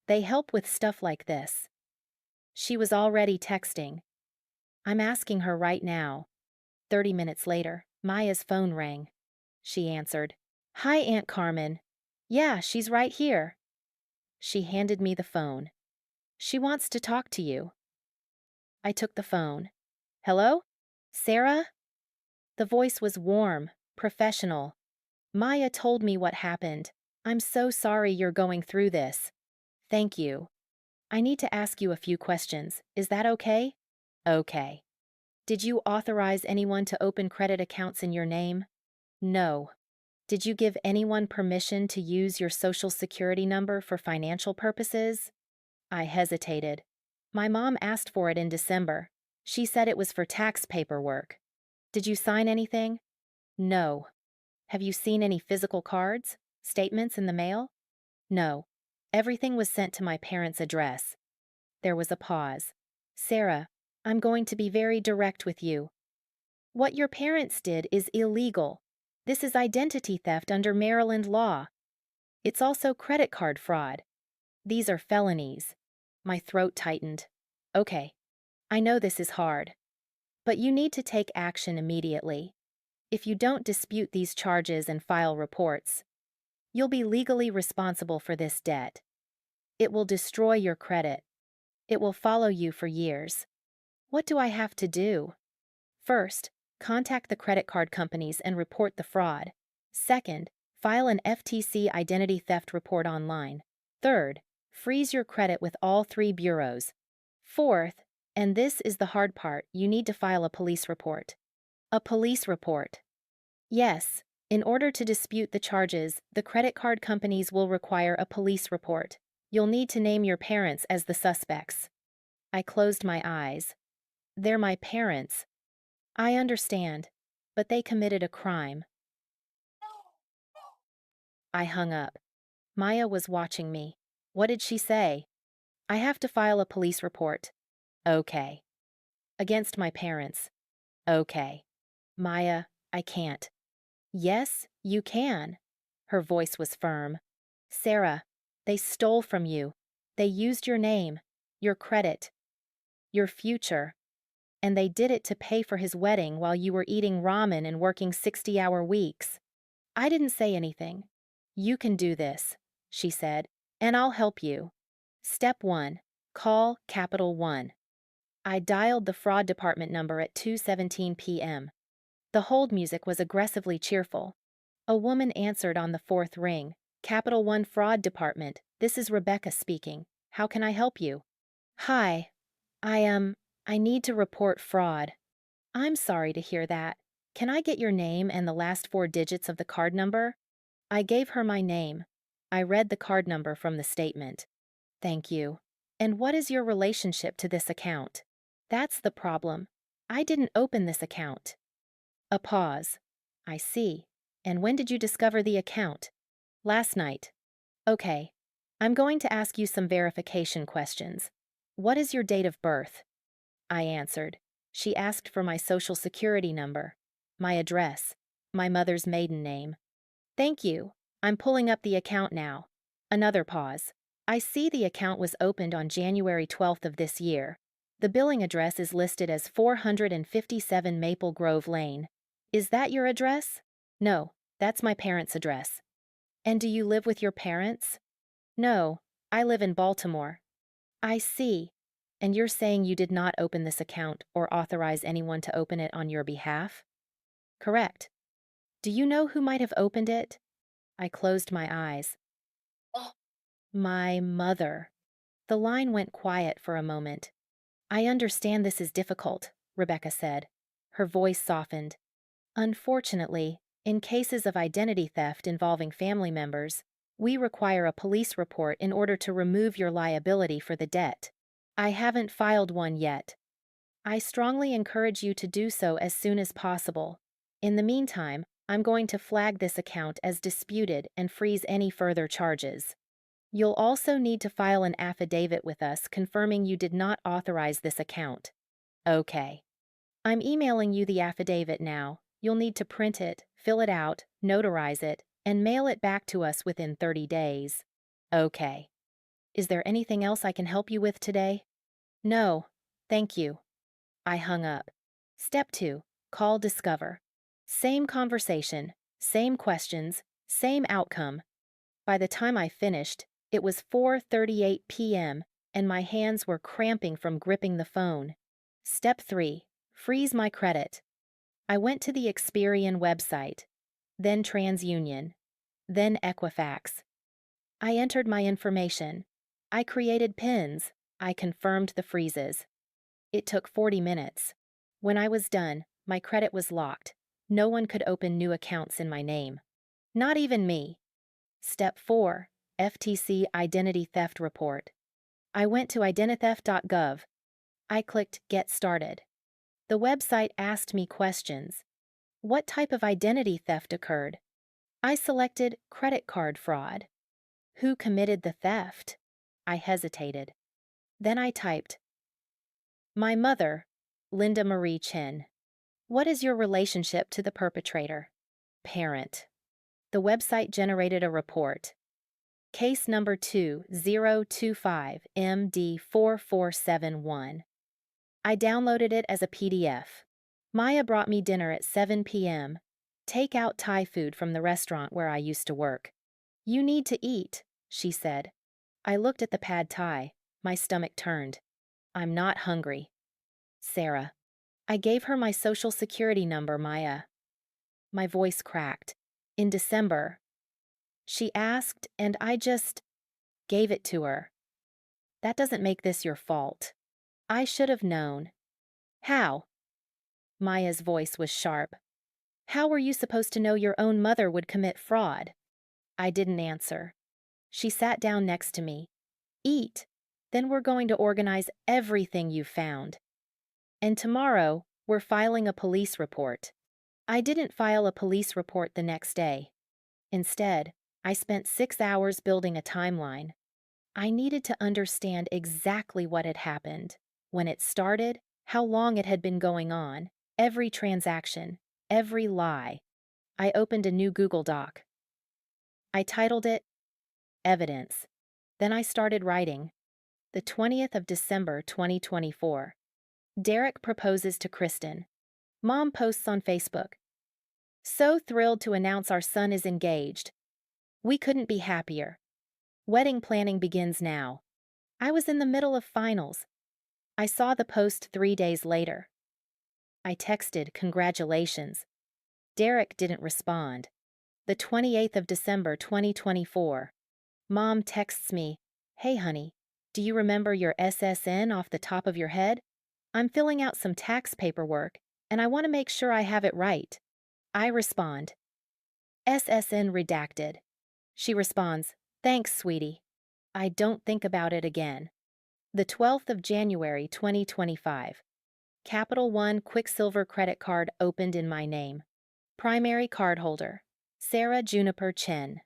They help with stuff like this. She was already texting. I'm asking her right now. 30 minutes later, Maya's phone rang. She answered. Hi, Aunt Carmen. Yeah, she's right here. She handed me the phone. She wants to talk to you. I took the phone. Hello? Sarah? The voice was warm, professional. Maya told me what happened. I'm so sorry you're going through this. Thank you. I need to ask you a few questions. Is that okay? Okay. Did you authorize anyone to open credit accounts in your name? No. Did you give anyone permission to use your social security number for financial purposes? I hesitated. My mom asked for it in December. She said it was for tax paperwork. Did you sign anything? No. Have you seen any physical cards? Statements in the mail? No. Everything was sent to my parents' address. There was a pause. Sarah, I'm going to be very direct with you. What your parents did is illegal. This is identity theft under Maryland law. It's also credit card fraud. These are felonies. My throat tightened. Okay, I know this is hard. But you need to take action immediately. If you don't dispute these charges and file reports, you'll be legally responsible for this debt. It will destroy your credit. It will follow you for years. What do I have to do? First, contact the credit card companies and report the fraud. Second, file an FTC identity theft report online. Third, freeze your credit with all 3 bureaus. Fourth, and this is the hard part, you need to file a police report. A police report. Yes, in order to dispute the charges, the credit card companies will require a police report. You'll need to name your parents as the suspects. I closed my eyes. They're my parents. I understand, but they committed a crime. I hung up. Maya was watching me. What did she say? I have to file a police report. Okay. Against my parents. Okay. Maya, I can't. Yes, you can. Her voice was firm. Sarah, they stole from you. They used your name, your credit, your future. And they did it to pay for his wedding while you were eating ramen and working 60-hour weeks. I didn't say anything. You can do this, she said, and I'll help you. Step 1. Call Capital One. I dialed the fraud department number at 2:17 p.m. The hold music was aggressively cheerful. A woman answered on the 4th ring. Capital One Fraud Department, this is Rebecca speaking. How can I help you? Hi. I need to report fraud. I'm sorry to hear that. Can I get your name and the last four digits of the card number? I gave her my name. I read the card number from the statement. Thank you. And what is your relationship to this account? That's the problem. I didn't open this account. A pause. I see. And when did you discover the account? Last night. Okay. I'm going to ask you some verification questions. What is your date of birth? I answered. She asked for my social security number, my address, my mother's maiden name. Thank you. I'm pulling up the account now. Another pause. I see the account was opened on January 12th of this year. The billing address is listed as 457 Maple Grove Lane. Is that your address? No, that's my parents' address. And do you live with your parents? No, I live in Baltimore. I see. And you're saying you did not open this account or authorize anyone to open it on your behalf? Correct. Do you know who might have opened it? I closed my eyes. Oh. My mother. The line went quiet for a moment. I understand this is difficult, Rebecca said. Her voice softened. Unfortunately, in cases of identity theft involving family members, we require a police report in order to remove your liability for the debt. I haven't filed one yet. I strongly encourage you to do so as soon as possible. In the meantime, I'm going to flag this account as disputed and freeze any further charges. You'll also need to file an affidavit with us confirming you did not authorize this account. Okay. I'm emailing you the affidavit now. You'll need to print it, fill it out, notarize it, and mail it back to us within 30 days. Okay. Is there anything else I can help you with today? No, thank you. I hung up. Step 2. Call Discover. Same conversation, same questions, same outcome. By the time I finished, it was 4:38 p.m., and my hands were cramping from gripping the phone. Step 3. Freeze my credit. I went to the Experian website, then TransUnion, then Equifax. I entered my information. I created PINs. I confirmed the freezes. It took 40 minutes. When I was done, my credit was locked. No one could open new accounts in my name. Not even me. Step 4. FTC Identity Theft Report. I went to identitheft.gov. I clicked Get Started. The website asked me questions. What type of identity theft occurred? I selected credit card fraud. Who committed the theft? I hesitated. Then I typed, my mother, Linda Marie Chen. What is your relationship to the perpetrator? Parent. The website generated a report. Case number 2025MD4471. I downloaded it as a PDF. Maya brought me dinner at 7 p.m. Take-out Thai food from the restaurant where I used to work. You need to eat, she said. I looked at the pad thai. My stomach turned. I'm not hungry. Sarah. I gave her my social security number, Maya. My voice cracked. In December. She asked, and I just gave it to her. That doesn't make this your fault. I should have known. How? Maya's voice was sharp. How were you supposed to know your own mother would commit fraud? I didn't answer. She sat down next to me. Eat. Then we're going to organize everything you found. And tomorrow, we're filing a police report. I didn't file a police report the next day. Instead, I spent 6 hours building a timeline. I needed to understand exactly what had happened, when it started, how long it had been going on, every transaction, every lie. I opened a new Google Doc. I titled it Evidence. Then I started writing. The 20th of December, 2024. Derek proposes to Kristen. Mom posts on Facebook. So thrilled to announce our son is engaged. We couldn't be happier. Wedding planning begins now. I was in the middle of finals. I saw the post 3 days later. I texted congratulations. Derek didn't respond. The 28th of December, 2024. Mom texts me, hey honey, do you remember your SSN off the top of your head? I'm filling out some tax paperwork, and I want to make sure I have it right. I respond, SSN redacted. She responds, thanks, sweetie. I don't think about it again. The 12th of January 2025. Capital One Quicksilver credit card opened in my name. Primary cardholder, Sarah Juniper Chen.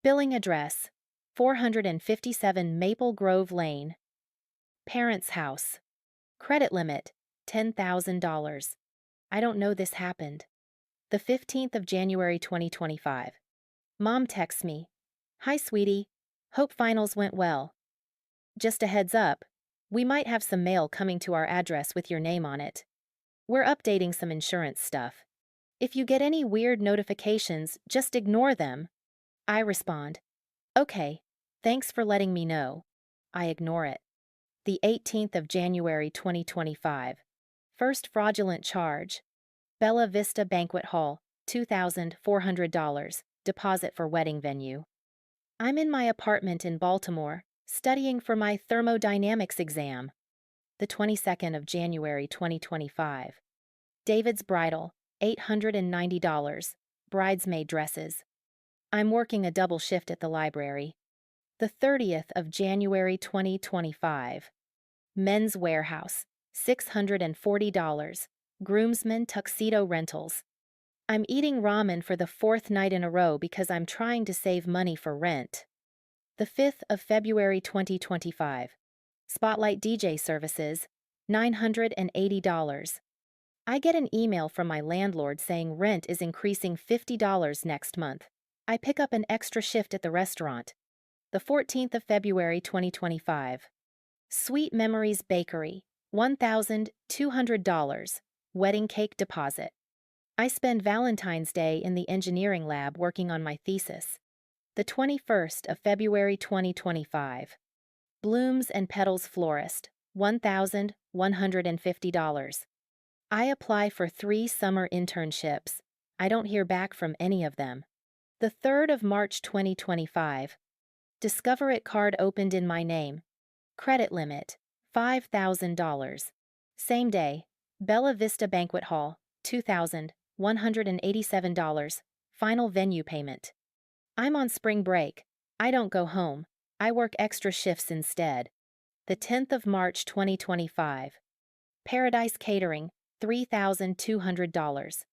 Billing address, 457 Maple Grove Lane. Parents' house. Credit limit, $10,000. I don't know this happened. The 15th of January 2025. Mom texts me, hi, sweetie. Hope finals went well. Just a heads up, we might have some mail coming to our address with your name on it. We're updating some insurance stuff. If you get any weird notifications, just ignore them. I respond, okay, thanks for letting me know. I ignore it. The 18th of January 2025. First fraudulent charge. Bella Vista Banquet Hall, $2,400, deposit for wedding venue. I'm in my apartment in Baltimore, studying for my thermodynamics exam. The 22nd of January 2025. David's bridal, $890, bridesmaid dresses. I'm working a double shift at the library. The 30th of January 2025. Men's Warehouse, $640, groomsmen tuxedo rentals. I'm eating ramen for the 4th night in a row because I'm trying to save money for rent. The 5th of February 2025. Spotlight DJ services, $980. I get an email from my landlord saying rent is increasing $50 next month. I pick up an extra shift at the restaurant. The 14th of February 2025. Sweet Memories Bakery, $1,200, wedding cake deposit. I spend Valentine's Day in the engineering lab working on my thesis. The 21st of February 2025. Blooms and Petals Florist, $1,150. I apply for 3 summer internships. I don't hear back from any of them. The 3rd of March 2025. Discover It card opened in my name. Credit limit, $5,000. Same day, Bella Vista Banquet Hall, $2,187. Final venue payment. I'm on spring break. I don't go home. I work extra shifts instead. The 10th of March 2025. Paradise Catering, $3,200.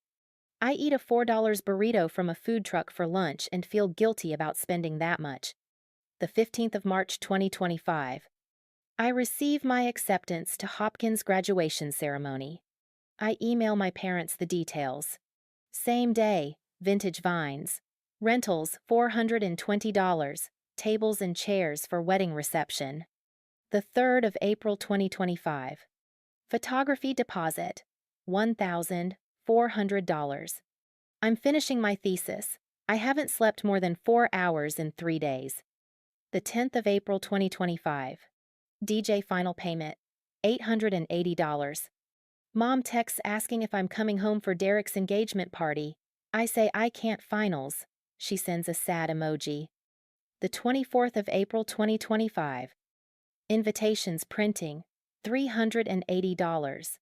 I eat a $4 burrito from a food truck for lunch and feel guilty about spending that much. The 15th of March 2025. I receive my acceptance to Hopkins graduation ceremony. I email my parents the details. Same day, Vintage Vines. Rentals, $420, tables and chairs for wedding reception. The 3rd of April 2025. Photography deposit, $1,400. I'm finishing my thesis. I haven't slept more than 4 hours in 3 days. The 10th of April 2025. DJ final payment, $880. Mom texts asking if I'm coming home for Derek's engagement party. I say I can't finals. She sends a sad emoji. The 24th of April 2025. Invitations printing, $380.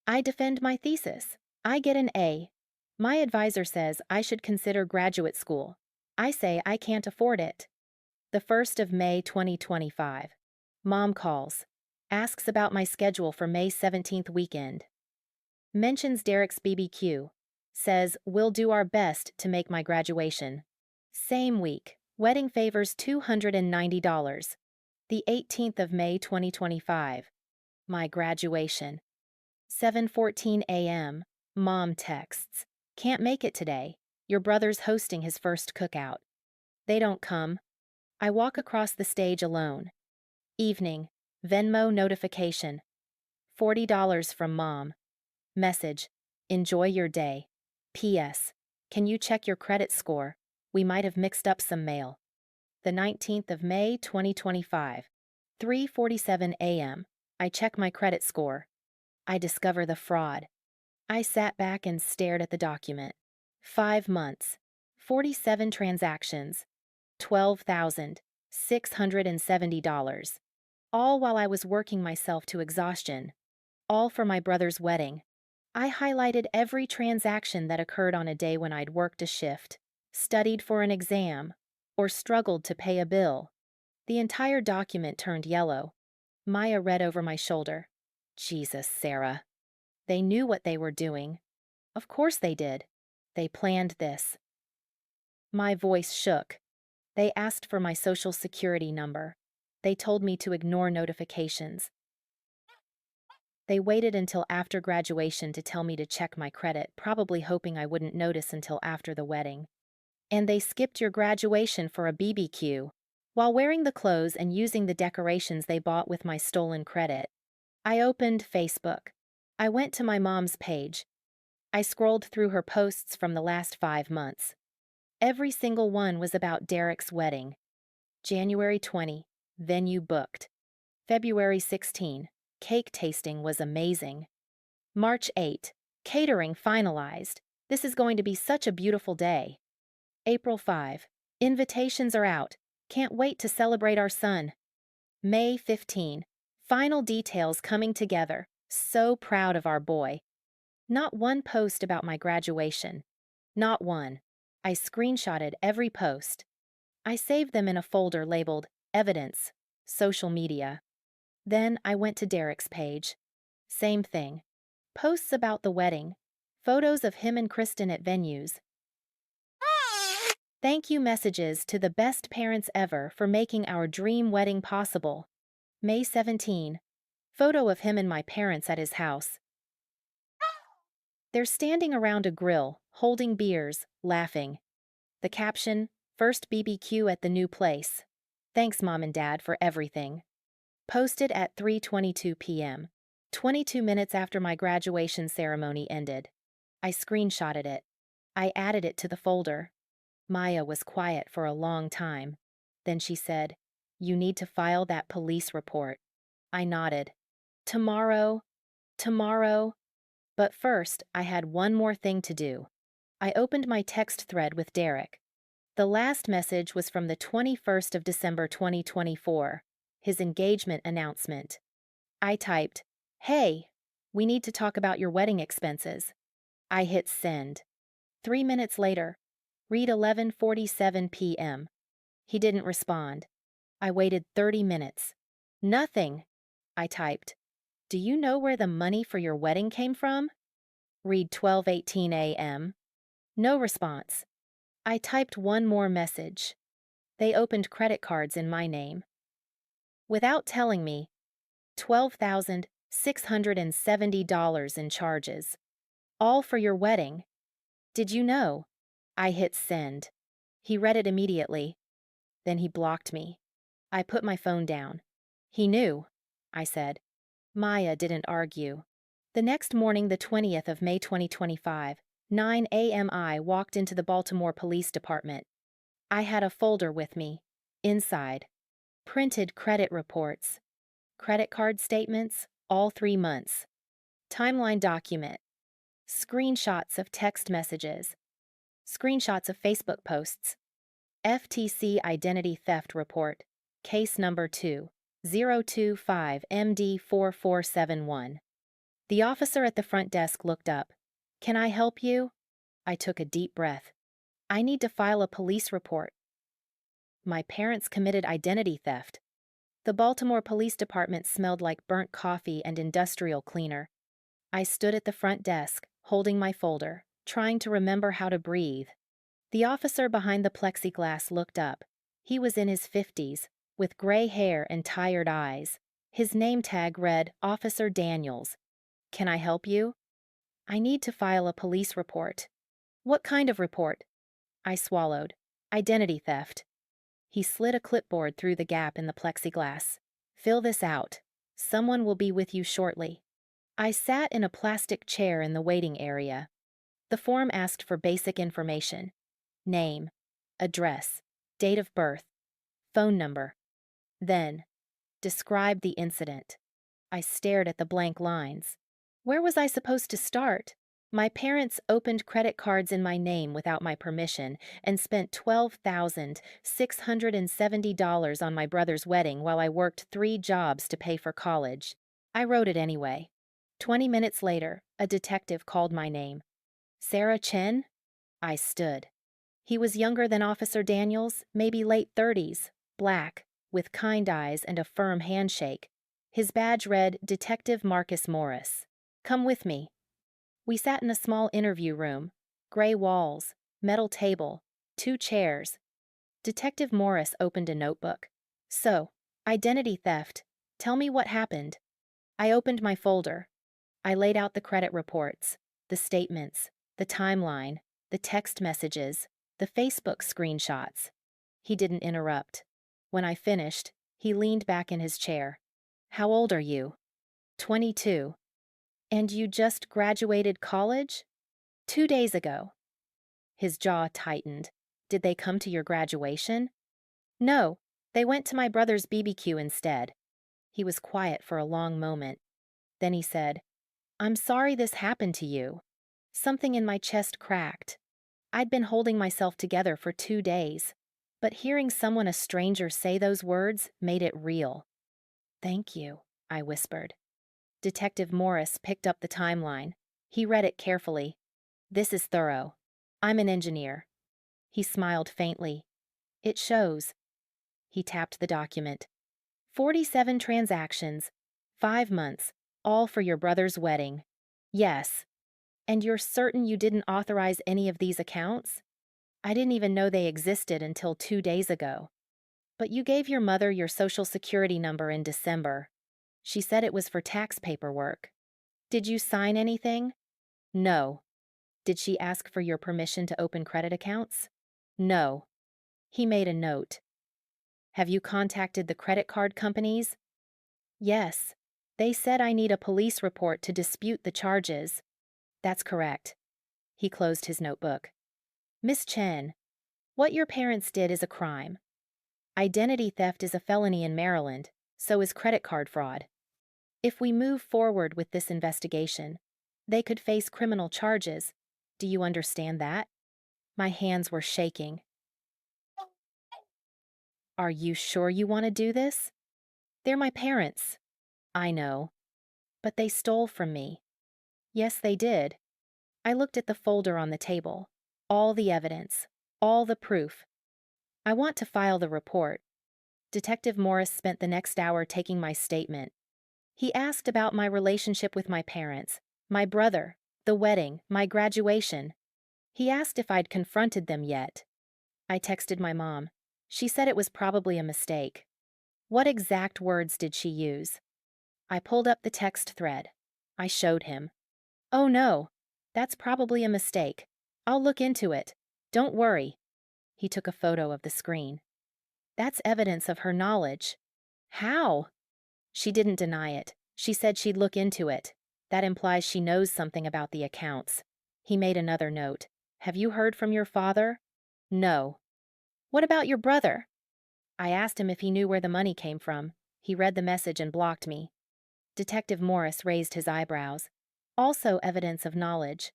I defend my thesis. I get an A. My advisor says I should consider graduate school. I say I can't afford it. The 1st of May 2025. Mom calls. Asks about my schedule for May 17th weekend. Mentions Derek's BBQ. Says we'll do our best to make my graduation. Same week. Wedding favors $290. The 18th of May 2025. My graduation. 7:14 a.m. Mom texts. Can't make it today. Your brother's hosting his first cookout. They don't come. I walk across the stage alone. Evening. Venmo notification. $40 from Mom. Message. Enjoy your day. P.S. Can you check your credit score? We might have mixed up some mail. The 19th of May 2025. 3:47 a.m. I check my credit score. I discover the fraud. I sat back and stared at the document. 5 months. 47 transactions. $12,670. All while I was working myself to exhaustion. all for my brother's wedding. I highlighted every transaction that occurred on a day when I'd worked a shift, studied for an exam, or struggled to pay a bill. The entire document turned yellow. Maya read over my shoulder. Jesus, Sarah. They knew what they were doing. Of course they did. They planned this. My voice shook. They asked for my social security number. They told me to ignore notifications. They waited until after graduation to tell me to check my credit, probably hoping I wouldn't notice until after the wedding. And they skipped your graduation for a BBQ. While wearing the clothes and using the decorations they bought with my stolen credit, I opened Facebook. I went to my mom's page. I scrolled through her posts from the last 5 months. Every single one was about Derek's wedding. January 20, venue booked. February 16, cake tasting was amazing. March 8, catering finalized. This is going to be such a beautiful day. April 5, invitations are out. Can't wait to celebrate our son. May 15, final details coming together. So proud of our boy. Not one post about my graduation. Not one. I screenshotted every post. I saved them in a folder labeled Evidence, Social Media. Then I went to Derek's page. Same thing. Posts about the wedding. Photos of him and Kristen at venues. Thank you messages to the best parents ever for making our dream wedding possible. May 17. Photo of him and my parents at his house. They're standing around a grill, holding beers, laughing. The caption, First BBQ at the new place. Thanks, Mom and Dad, for everything. Posted at 3:22 p.m., 22 minutes after my graduation ceremony ended. I screenshotted it. I added it to the folder. Maya was quiet for a long time. Then she said, "You need to file that police report." I nodded. Tomorrow. But first, I had one more thing to do. I opened my text thread with Derek. The last message was from the 21st of December 2024, his engagement announcement. I typed, "Hey, we need to talk about your wedding expenses." I hit send. 3 minutes later, read 11:47 p.m. He didn't respond. I waited 30 minutes. Nothing. I typed, "Do you know where the money for your wedding came from?" Read 12:18 a.m. No response. I typed one more message. They opened credit cards in my name. Without telling me, $12,670 in charges. All for your wedding. Did you know? I hit send. He read it immediately. Then he blocked me. I put my phone down. He knew, I said. Maya didn't argue. The next morning, the 20th of May 2025, 9 a.m. I walked into the Baltimore Police Department. I had a folder with me. Inside, printed credit reports. Credit card statements, all 3 months. Timeline document. Screenshots of text messages. Screenshots of Facebook posts. FTC Identity Theft Report. Case number 2025MD4471. The officer at the front desk looked up. "Can I help you?" I took a deep breath. "I need to file a police report." My parents committed identity theft. The Baltimore Police Department smelled like burnt coffee and industrial cleaner. I stood at the front desk, holding my folder, trying to remember how to breathe. The officer behind the plexiglass looked up. He was in his 50s, with gray hair and tired eyes. His name tag read Officer Daniels. "Can I help you?" "I need to file a police report." "What kind of report?" I swallowed. "Identity theft." He slid a clipboard through the gap in the plexiglass. "Fill this out. Someone will be with you shortly." I sat in a plastic chair in the waiting area. The form asked for basic information. Name, address, date of birth, phone number. Then, describe the incident. I stared at the blank lines. Where was I supposed to start? My parents opened credit cards in my name without my permission and spent $12,670 on my brother's wedding while I worked 3 jobs to pay for college. I wrote it anyway. 20 minutes later, a detective called my name. Sarah Chen? I stood. He was younger than Officer Daniels, maybe late 30s, black, with kind eyes and a firm handshake. His badge read Detective Marcus Morris. Come with me. We sat in a small interview room. Gray walls, metal table, 2 chairs. Detective Morris opened a notebook. So, identity theft. Tell me what happened. I opened my folder. I laid out the credit reports, the statements, the timeline, the text messages, the Facebook screenshots. He didn't interrupt. When I finished, he leaned back in his chair. How old are you? 22. And you just graduated college? 2 days ago. His jaw tightened. Did they come to your graduation? No, they went to my brother's BBQ instead. He was quiet for a long moment. Then he said, I'm sorry this happened to you. Something in my chest cracked. I'd been holding myself together for 2 days, but hearing someone a stranger say those words made it real. Thank you, I whispered. Detective Morris picked up the timeline. He read it carefully. This is thorough. I'm an engineer. He smiled faintly. It shows. He tapped the document. 47 transactions, 5 months, all for your brother's wedding. Yes. And you're certain you didn't authorize any of these accounts? I didn't even know they existed until 2 days ago. But you gave your mother your social security number in December. She said it was for tax paperwork. Did you sign anything? No. Did she ask for your permission to open credit accounts? No. He made a note. Have you contacted the credit card companies? Yes. They said I need a police report to dispute the charges. That's correct. He closed his notebook. Miss Chen, what your parents did is a crime. Identity theft is a felony in Maryland, so is credit card fraud. If we move forward with this investigation, they could face criminal charges. Do you understand that? My hands were shaking. Are you sure you want to do this? They're my parents. I know. But they stole from me. Yes, they did. I looked at the folder on the table. All the evidence. All the proof. I want to file the report. Detective Morris spent the next hour taking my statement. He asked about my relationship with my parents, my brother, the wedding, my graduation. He asked if I'd confronted them yet. I texted my mom. She said it was probably a mistake. What exact words did she use? I pulled up the text thread. I showed him. Oh no, that's probably a mistake. I'll look into it. Don't worry. He took a photo of the screen. That's evidence of her knowledge. How? She didn't deny it. She said she'd look into it. That implies she knows something about the accounts. He made another note. Have you heard from your father? No. What about your brother? I asked him if he knew where the money came from. He read the message and blocked me. Detective Morris raised his eyebrows. Also evidence of knowledge.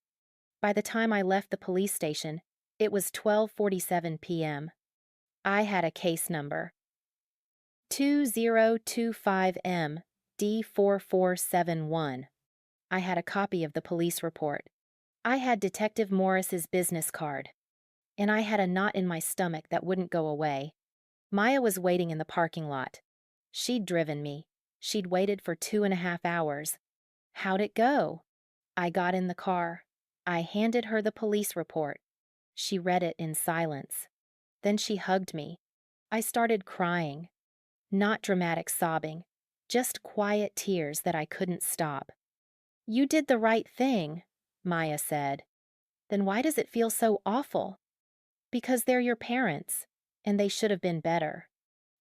By the time I left the police station, it was 12:47 p.m. I had a case number. 2025M D4471. I had a copy of the police report. I had Detective Morris's business card. And I had a knot in my stomach that wouldn't go away. Maya was waiting in the parking lot. She'd driven me. She'd waited for 2.5 hours. How'd it go? I got in the car. I handed her the police report. She read it in silence. Then she hugged me. I started crying. Not dramatic sobbing, just quiet tears that I couldn't stop. You did the right thing, Maya said. Then why does it feel so awful? Because they're your parents, and they should have been better.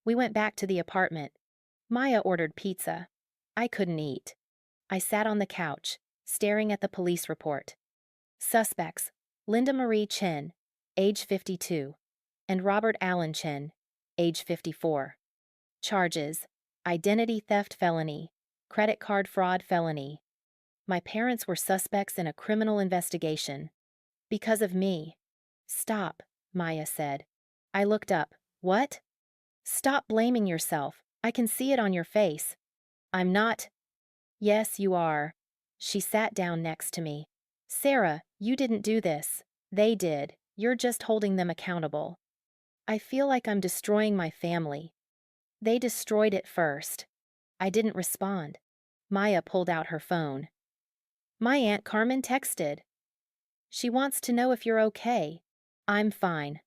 We went back to the apartment. Maya ordered pizza. I couldn't eat. I sat on the couch, staring at the police report. Suspects: Linda Marie Chen, age 52, and Robert Allen Chen, age 54. Charges: identity theft felony, credit card fraud felony. My parents were suspects in a criminal investigation. Because of me. Stop, Maya said. I looked up. What? Stop blaming yourself. I can see it on your face. I'm not. Yes, you are. She sat down next to me. Sarah, you didn't do this. They did. You're just holding them accountable. I feel like I'm destroying my family. They destroyed it first. I didn't respond. Maya pulled out her phone. My Aunt Carmen texted. She wants to know if you're okay. I'm fine.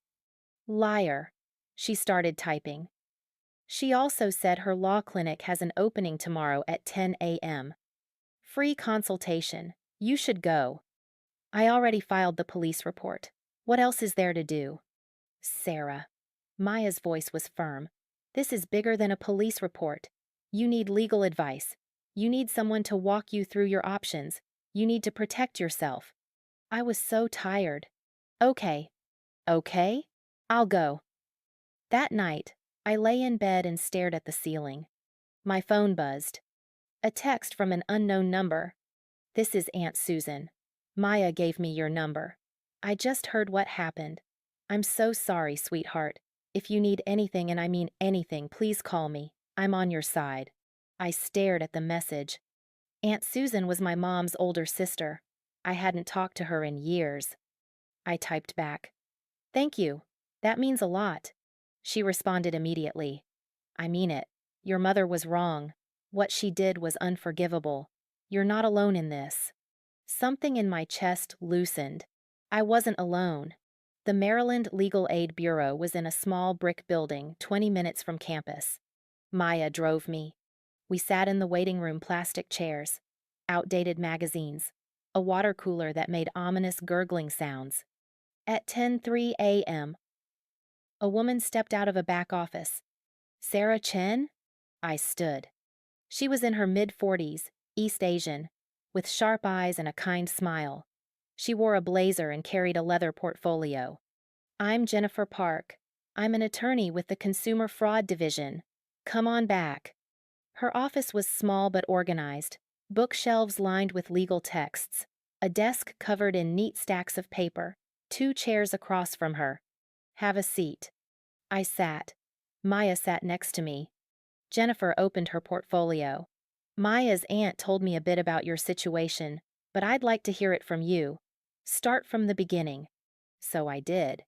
Liar. She started typing. She also said her law clinic has an opening tomorrow at 10 a.m. Free consultation. You should go. I already filed the police report. What else is there to do? Sarah. Maya's voice was firm. This is bigger than a police report. You need legal advice. You need someone to walk you through your options. You need to protect yourself. I was so tired. Okay. Okay? I'll go. That night, I lay in bed and stared at the ceiling. My phone buzzed. A text from an unknown number. This is Aunt Susan. Maya gave me your number. I just heard what happened. I'm so sorry, sweetheart. If you need anything, and I mean anything, please call me. I'm on your side. I stared at the message. Aunt Susan was my mom's older sister. I hadn't talked to her in years. I typed back. Thank you. That means a lot. She responded immediately. I mean it. Your mother was wrong. What she did was unforgivable. You're not alone in this. Something in my chest loosened. I wasn't alone. The Maryland Legal Aid Bureau was in a small brick building 20 minutes from campus. Maya drove me. We sat in the waiting room, plastic chairs, outdated magazines, a water cooler that made ominous gurgling sounds. At 10:03 a.m., a woman stepped out of a back office. Sarah Chen? I stood. She was in her mid-40s, East Asian, with sharp eyes and a kind smile. She wore a blazer and carried a leather portfolio. I'm Jennifer Park. I'm an attorney with the Consumer Fraud Division. Come on back. Her office was small but organized, bookshelves lined with legal texts, a desk covered in neat stacks of paper, 2 chairs across from her. Have a seat. I sat. Maya sat next to me. Jennifer opened her portfolio. Maya's aunt told me a bit about your situation, but I'd like to hear it from you. Start from the beginning. So I did.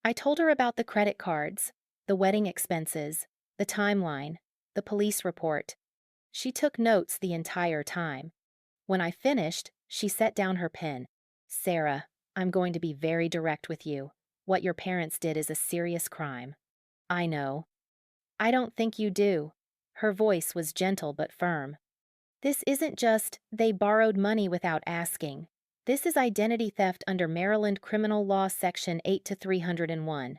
I told her about the credit cards, the wedding expenses, the timeline, the police report. She took notes the entire time. When I finished, she set down her pen. Sarah, I'm going to be very direct with you. What your parents did is a serious crime. I know. I don't think you do. Her voice was gentle but firm. This isn't just, they borrowed money without asking. This is identity theft under Maryland Criminal Law Section 8-301.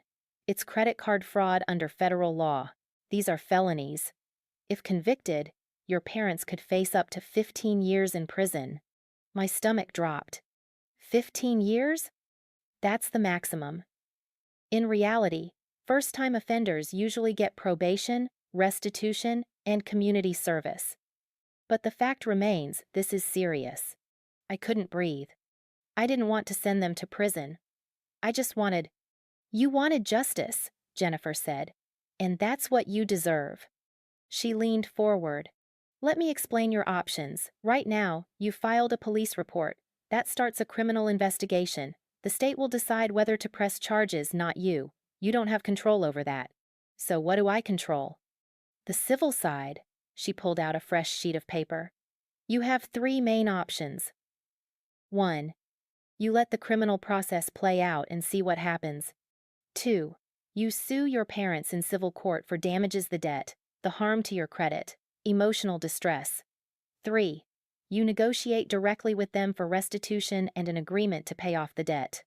It's credit card fraud under federal law. These are felonies. If convicted, your parents could face up to 15 years in prison. My stomach dropped. 15 years? That's the maximum. In reality, first-time offenders usually get probation, restitution, and community service. But the fact remains, this is serious. I couldn't breathe. I didn't want to send them to prison. I just wanted— You wanted justice, Jennifer said, and that's what you deserve. She leaned forward. Let me explain your options. Right now, you filed a police report. That starts a criminal investigation. The state will decide whether to press charges, not you. You don't have control over that. So what do I control? The civil side. She pulled out a fresh sheet of paper. You have 3 main options. 1. You let the criminal process play out and see what happens. 2. You sue your parents in civil court for damages the debt, the harm to your credit, emotional distress. 3. You negotiate directly with them for restitution and an agreement to pay off the debt.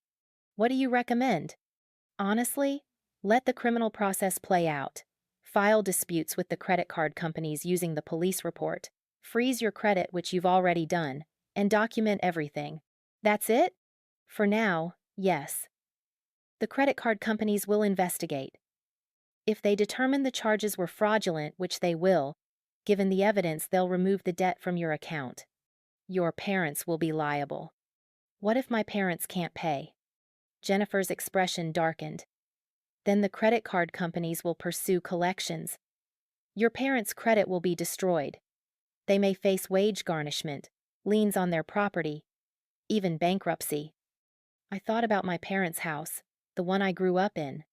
What do you recommend? Honestly, let the criminal process play out. File disputes with the credit card companies using the police report. Freeze your credit, which you've already done, and document everything. That's it? For now, yes. The credit card companies will investigate. If they determine the charges were fraudulent, which they will, given the evidence, they'll remove the debt from your account. Your parents will be liable. What if my parents can't pay? Jennifer's expression darkened. Then the credit card companies will pursue collections. Your parents' credit will be destroyed. They may face wage garnishment, liens on their property, even bankruptcy. I thought about my parents' house, the one I grew up in.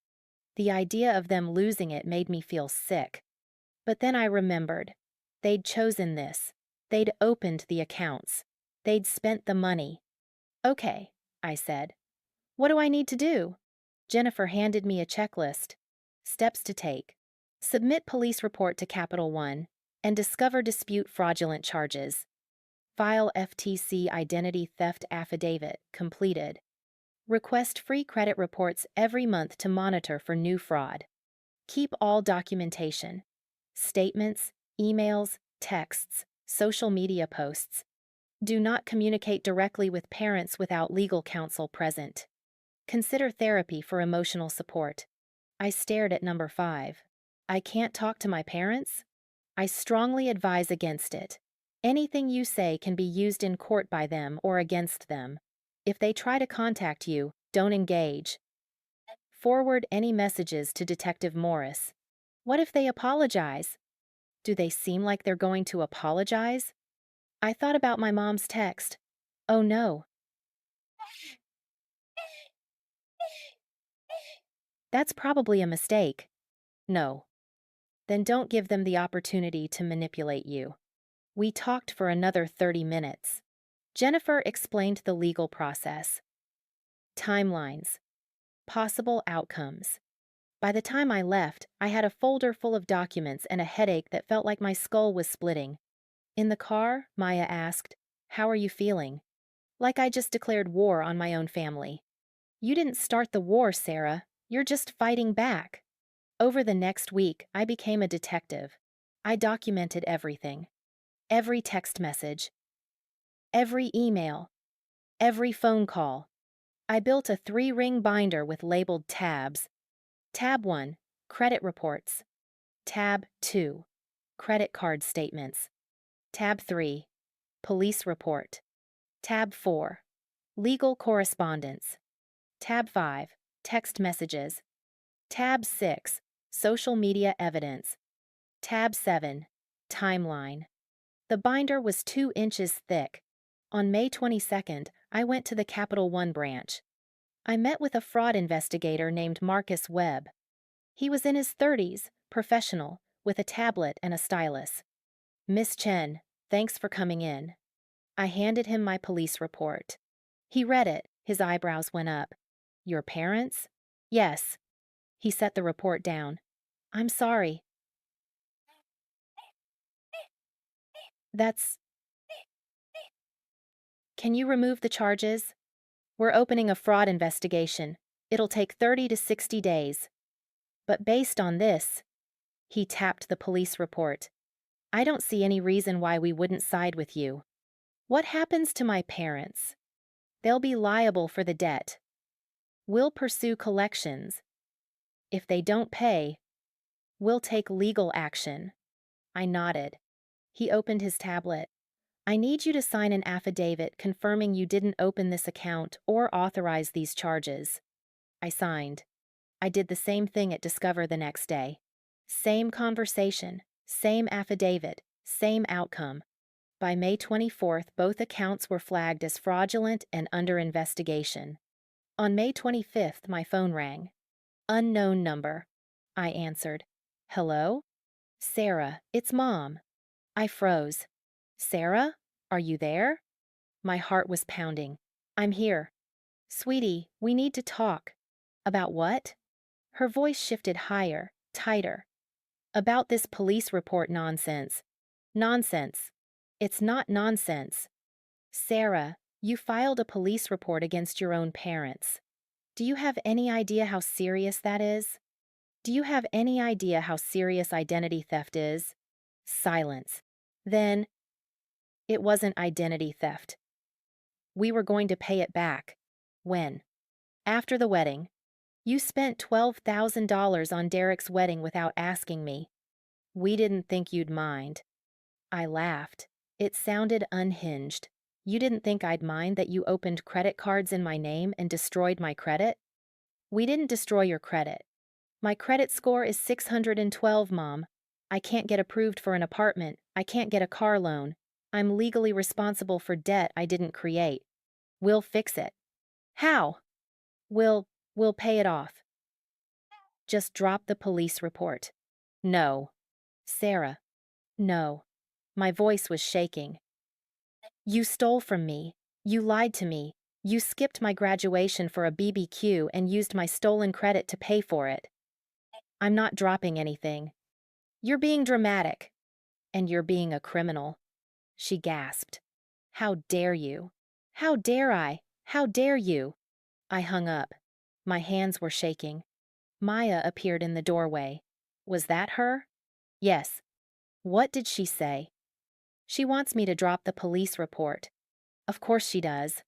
The idea of them losing it made me feel sick. But then I remembered. They'd chosen this. They'd opened the accounts. They'd spent the money. Okay, I said. What do I need to do? Jennifer handed me a checklist. Steps to take. Submit police report to Capital One and discover dispute fraudulent charges. File FTC identity theft affidavit, completed. Request free credit reports every month to monitor for new fraud. Keep all documentation. Statements, emails, texts, social media posts. Do not communicate directly with parents without legal counsel present. Consider therapy for emotional support. I stared at number 5. I can't talk to my parents? I strongly advise against it. Anything you say can be used in court by them or against them. If they try to contact you, don't engage. Forward any messages to Detective Morris. What if they apologize? Do they seem like they're going to apologize? I thought about my mom's text. Oh no. That's probably a mistake. No. Then don't give them the opportunity to manipulate you. We talked for another 30 minutes. Jennifer explained the legal process. Timelines. Possible outcomes. By the time I left, I had a folder full of documents and a headache that felt like my skull was splitting. In the car, Maya asked, "How are you feeling?" Like I just declared war on my own family. You didn't start the war, Sarah. You're just fighting back. Over the next week, I became a detective. I documented everything. Every text message. Every email. Every phone call. I built a 3-ring binder with labeled tabs. Tab 1, credit reports. Tab 2, credit card statements. Tab 3, police report. Tab 4, legal correspondence. Tab 5, text messages. Tab 6, social media evidence. Tab 7, timeline. The binder was 2 inches thick. On May 22nd, I went to the Capital One branch. I met with a fraud investigator named Marcus Webb. He was in his 30s, professional, with a tablet and a stylus. "Miss Chen, thanks for coming in." I handed him my police report. He read it, his eyebrows went up. "Your parents?" "Yes." He set the report down. "I'm sorry." "That's... Can you remove the charges?" "We're opening a fraud investigation. It'll take 30 to 60 days. But based on this," he tapped the police report, "I don't see any reason why we wouldn't side with you. What happens to my parents? They'll be liable for the debt. We'll pursue collections. If they don't pay, we'll take legal action." I nodded. He opened his tablet. "I need you to sign an affidavit confirming you didn't open this account or authorize these charges." I signed. I did the same thing at Discover the next day. Same conversation, same affidavit, same outcome. By May 24th, both accounts were flagged as fraudulent and under investigation. On May 25th, my phone rang. "Unknown number." I answered. "Hello?" "Sarah, it's Mom." I froze. "Sarah? Are you there?" My heart was pounding. "I'm here." "Sweetie, we need to talk." "About what?" Her voice shifted higher, tighter. "About this police report nonsense." "Nonsense." "It's not nonsense." "Sarah, you filed a police report against your own parents. Do you have any idea how serious that is? Do you have any idea how serious identity theft is?" Silence. Then, "It wasn't identity theft. We were going to pay it back." "When?" "After the wedding. You spent $12,000 on Derek's wedding without asking me. We didn't think you'd mind." I laughed. It sounded unhinged. "You didn't think I'd mind that you opened credit cards in my name and destroyed my credit?" "We didn't destroy your credit. My credit score is 612, Mom. I can't get approved for an apartment. I can't get a car loan. I'm legally responsible for debt I didn't create. We'll fix it. How? We'll pay it off. Just drop the police report. No. Sarah. No. My voice was shaking. You stole from me. You lied to me. You skipped my graduation for a BBQ and used my stolen credit to pay for it. I'm not dropping anything. You're being dramatic. And you're being a criminal. She gasped. How dare you? How dare I? How dare you? I hung up. My hands were shaking. Maya appeared in the doorway. Was that her? Yes. What did she say? She wants me to drop the police report. Of course she does.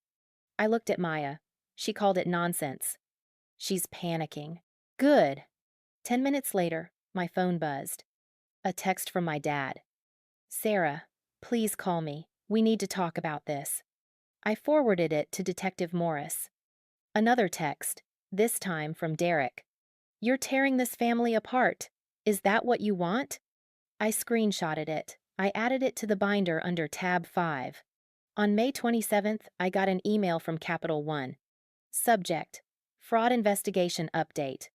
I looked at Maya. She called it nonsense. She's panicking. Good. 10 minutes later, my phone buzzed. A text from my dad. Sarah, please call me. We need to talk about this. I forwarded it to Detective Morris. Another text, this time from Derek. You're tearing this family apart. Is that what you want? I screenshotted it. I added it to the binder under tab 5. On May 27th, I got an email from Capital One. Subject: Fraud Investigation Update.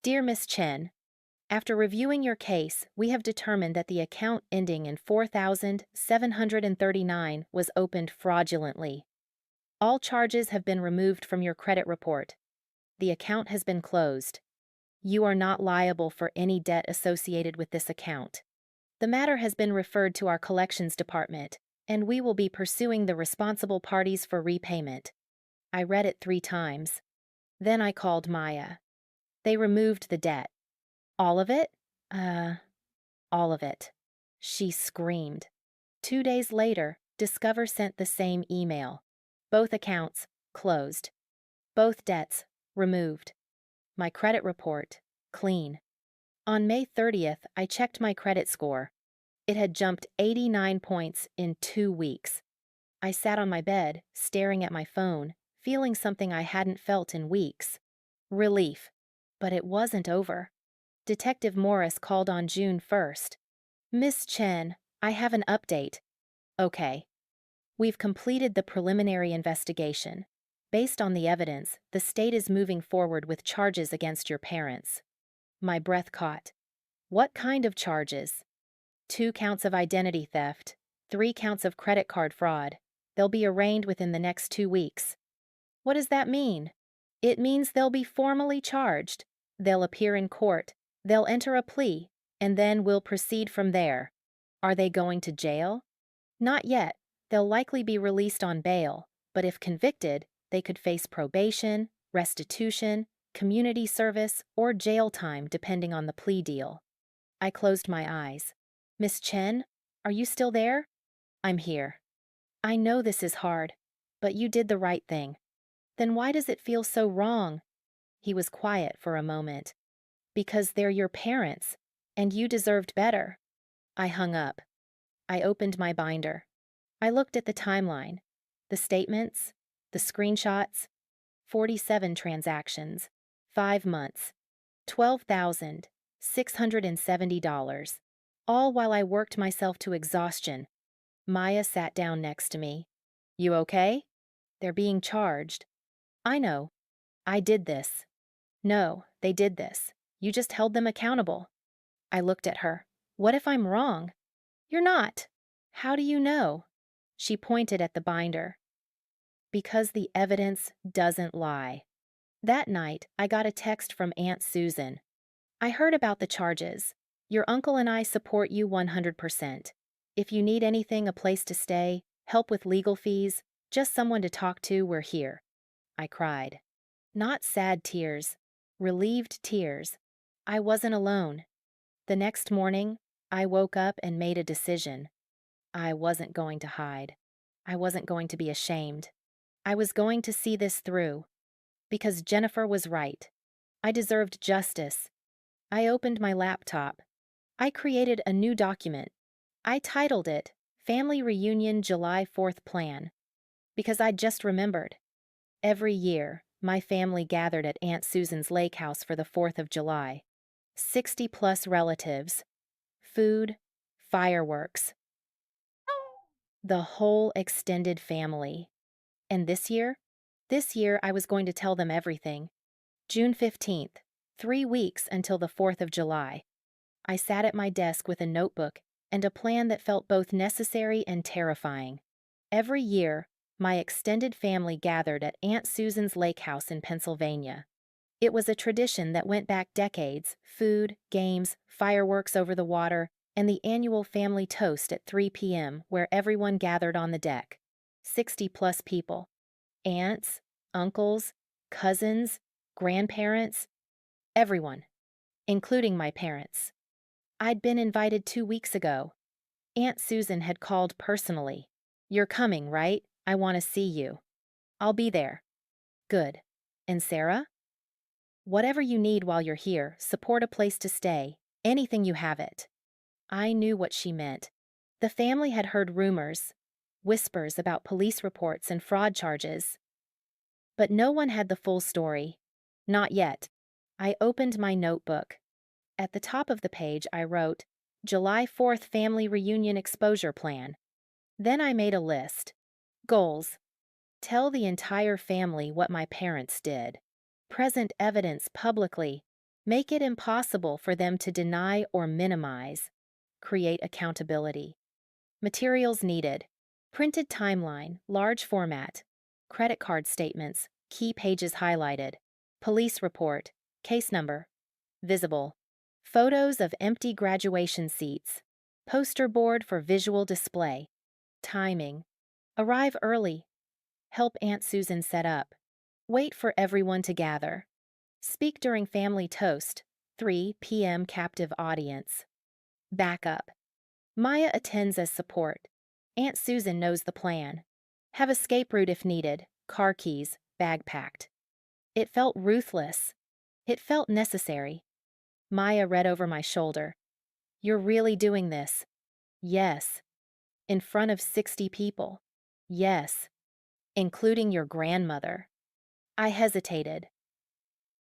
Dear Miss Chen, after reviewing your case, we have determined that the account ending in 4739 was opened fraudulently. All charges have been removed from your credit report. The account has been closed. You are not liable for any debt associated with this account. The matter has been referred to our collections department, and we will be pursuing the responsible parties for repayment. I read it 3 times. Then I called Maya. They removed the debt. All of it? All of it. She screamed. 2 days later, Discover sent the same email. Both accounts closed. Both debts removed. My credit report clean. On May 30th, I checked my credit score. It had jumped 89 points in 2 weeks. I sat on my bed, staring at my phone, feeling something I hadn't felt in weeks. Relief. But it wasn't over. Detective Morris called on June 1st. Miss Chen, I have an update. Okay. We've completed the preliminary investigation. Based on the evidence, the state is moving forward with charges against your parents. My breath caught. What kind of charges? 2 counts of identity theft, 3 counts of credit card fraud. They'll be arraigned within the next 2 weeks. What does that mean? It means they'll be formally charged. They'll appear in court. They'll enter a plea, and then we'll proceed from there. Are they going to jail? Not yet. They'll likely be released on bail, but if convicted, they could face probation, restitution, community service, or jail time depending on the plea deal. I closed my eyes. Miss Chen, are you still there? I'm here. I know this is hard, but you did the right thing. Then why does it feel so wrong? He was quiet for a moment. Because they're your parents, and you deserved better. I hung up. I opened my binder. I looked at the timeline, the statements, the screenshots. 47 transactions, 5 months, $12,670, all while I worked myself to exhaustion. Maya sat down next to me. You okay? They're being charged. I know. I did this. No, they did this. You just held them accountable. I looked at her. What if I'm wrong? You're not. How do you know? She pointed at the binder. Because the evidence doesn't lie. That night, I got a text from Aunt Susan. I heard about the charges. Your uncle and I support you 100%. If you need anything, a place to stay, help with legal fees, just someone to talk to, we're here. I cried. Not sad tears, relieved tears. I wasn't alone. The next morning, I woke up and made a decision. I wasn't going to hide. I wasn't going to be ashamed. I was going to see this through. Because Jennifer was right. I deserved justice. I opened my laptop. I created a new document. I titled it Family Reunion July 4th Plan. Because I just remembered. Every year, my family gathered at Aunt Susan's lake house for the 4th of July. 60+ relatives. Food, fireworks. The whole extended family. And this year? This year, I was going to tell them everything. June 15th, 3 weeks until the 4th of July. I sat at my desk with a notebook and a plan that felt both necessary and terrifying. Every year, my extended family gathered at Aunt Susan's lake house in Pennsylvania. It was a tradition that went back decades: food, games, fireworks over the water, and the annual family toast at 3 p.m., where everyone gathered on the deck. 60+ people. Aunts, uncles, cousins, grandparents, everyone, including my parents. I'd been invited 2 weeks ago. Aunt Susan had called personally. "You're coming, right? I want to see you." "I'll be there." "Good. And Sarah?" "Whatever you need while you're here, support, a place to stay, anything, you have it." I knew what she meant. The family had heard rumors, whispers about police reports and fraud charges. But no one had the full story. Not yet. I opened my notebook. At the top of the page, I wrote, "July 4th Family Reunion Exposure Plan." Then I made a list. Goals: tell the entire family what my parents did. Present evidence publicly. Make it impossible for them to deny or minimize. Create accountability. Materials needed: printed timeline, large format. Credit card statements, key pages highlighted. Police report, case number. Visible. Photos of empty graduation seats. Poster board for visual display. Timing: arrive early. Help Aunt Susan set up. Wait for everyone to gather. Speak during family toast, 3 p.m. captive audience. Backup: Maya attends as support. Aunt Susan knows the plan. Have escape route if needed, car keys, bag packed. It felt ruthless. It felt necessary. Maya read over my shoulder. "You're really doing this?" "Yes." "In front of 60 people?" "Yes." "Including your grandmother." I hesitated.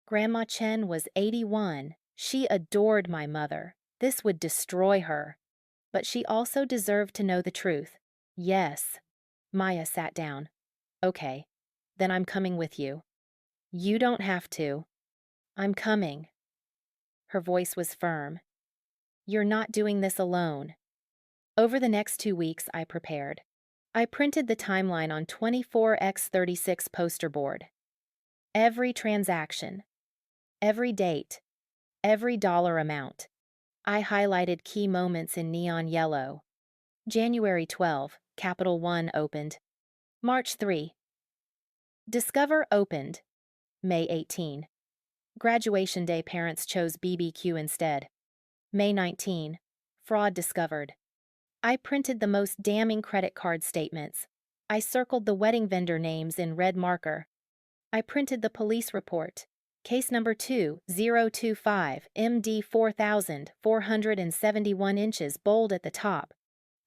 Grandma Chen was 81. She adored my mother. This would destroy her. But she also deserved to know the truth. "Yes." Maya sat down. "Okay, then I'm coming with you." "You don't have to." "I'm coming." Her voice was firm. "You're not doing this alone." Over the next 2 weeks, I prepared. I printed the timeline on 24x36 poster board. Every transaction, every date, every dollar amount. I highlighted key moments in neon yellow. January 12, Capital One opened. March 3. Discover opened. May 18. Graduation day, parents chose BBQ instead. May 19. Fraud discovered. I printed the most damning credit card statements. I circled the wedding vendor names in red marker. I printed the police report. Case number 2025 MD 4,471 inches, bold at the top.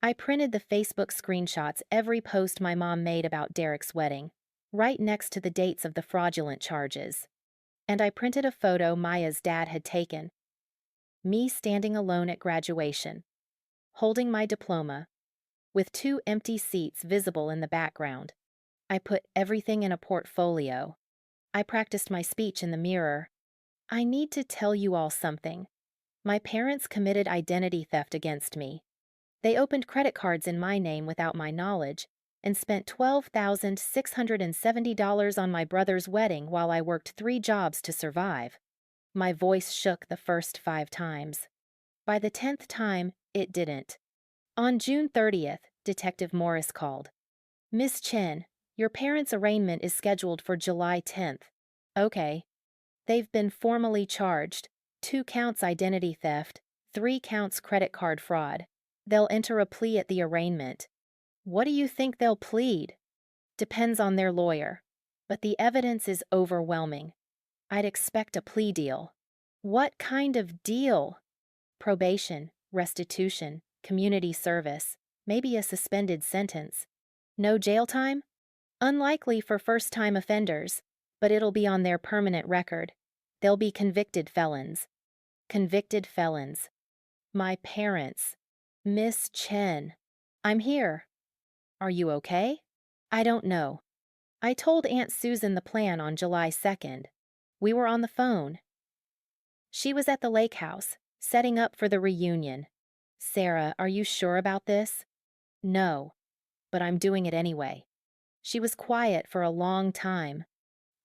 I printed the Facebook screenshots every post my mom made about Derek's wedding, right next to the dates of the fraudulent charges. And I printed a photo Maya's dad had taken. Me standing alone at graduation, holding my diploma, with 2 empty seats visible in the background. I put everything in a portfolio. I practiced my speech in the mirror. "I need to tell you all something. My parents committed identity theft against me. They opened credit cards in my name without my knowledge and spent $12,670 on my brother's wedding while I worked 3 jobs to survive." My voice shook the first 5 times. By the 10th time, it didn't. On June 30th, Detective Morris called. "Miss Chen, your parents' arraignment is scheduled for July 10th. "Okay." "They've been formally charged. 2 counts identity theft, 3 counts credit card fraud. They'll enter a plea at the arraignment." "What do you think they'll plead?" "Depends on their lawyer. But the evidence is overwhelming. I'd expect a plea deal." "What kind of deal?" "Probation, restitution, community service, maybe a suspended sentence. No jail time? Unlikely for first-time offenders, but it'll be on their permanent record. They'll be convicted felons." Convicted felons. My parents. Miss Chen. "I'm here." Are you okay? I don't know. I told Aunt Susan the plan on July 2nd. We were on the phone. She was at the lake house, setting up for the reunion. Sarah, are you sure about this? No, but I'm doing it anyway. She was quiet for a long time.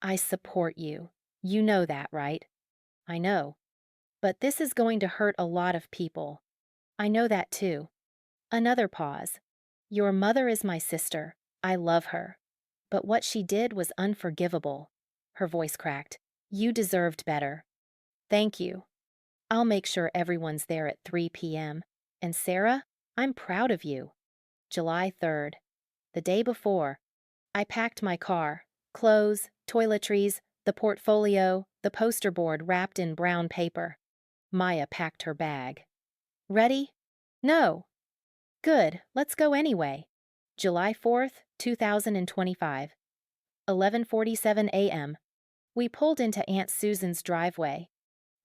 I support you. You know that, right? I know. But this is going to hurt a lot of people. I know that too. Another pause. Your mother is my sister. I love her. But what she did was unforgivable. Her voice cracked. You deserved better. Thank you. I'll make sure everyone's there at 3 p.m. And Sarah, I'm proud of you. July 3rd. The day before, I packed my car, clothes, toiletries, the portfolio, the poster board wrapped in brown paper. Maya packed her bag. Ready? No. Good, let's go anyway. July 4th, 2025. 11:47 a.m. We pulled into Aunt Susan's driveway.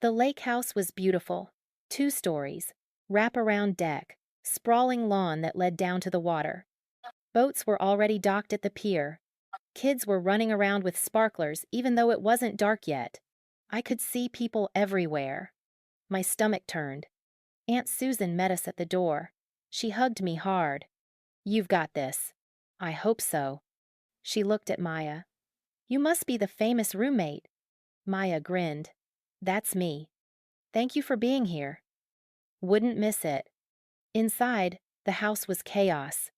The lake house was beautiful. 2 stories, wrap-around deck, sprawling lawn that led down to the water. Boats were already docked at the pier. Kids were running around with sparklers even though it wasn't dark yet. I could see people everywhere. My stomach turned. Aunt Susan met us at the door. She hugged me hard. You've got this. I hope so. She looked at Maya. You must be the famous roommate. Maya grinned. That's me. Thank you for being here. Wouldn't miss it. Inside, the house was chaos.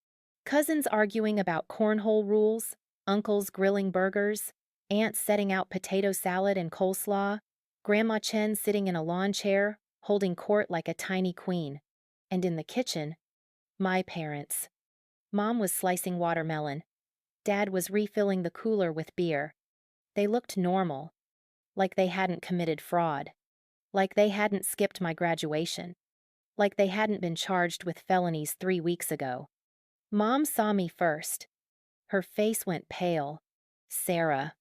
Cousins arguing about cornhole rules, uncles grilling burgers, aunts setting out potato salad and coleslaw, Grandma Chen sitting in a lawn chair, holding court like a tiny queen. And in the kitchen, my parents. Mom was slicing watermelon. Dad was refilling the cooler with beer. They looked normal, like they hadn't committed fraud, like they hadn't skipped my graduation, like they hadn't been charged with felonies 3 weeks ago. Mom saw me first. Her face went pale. Sarah.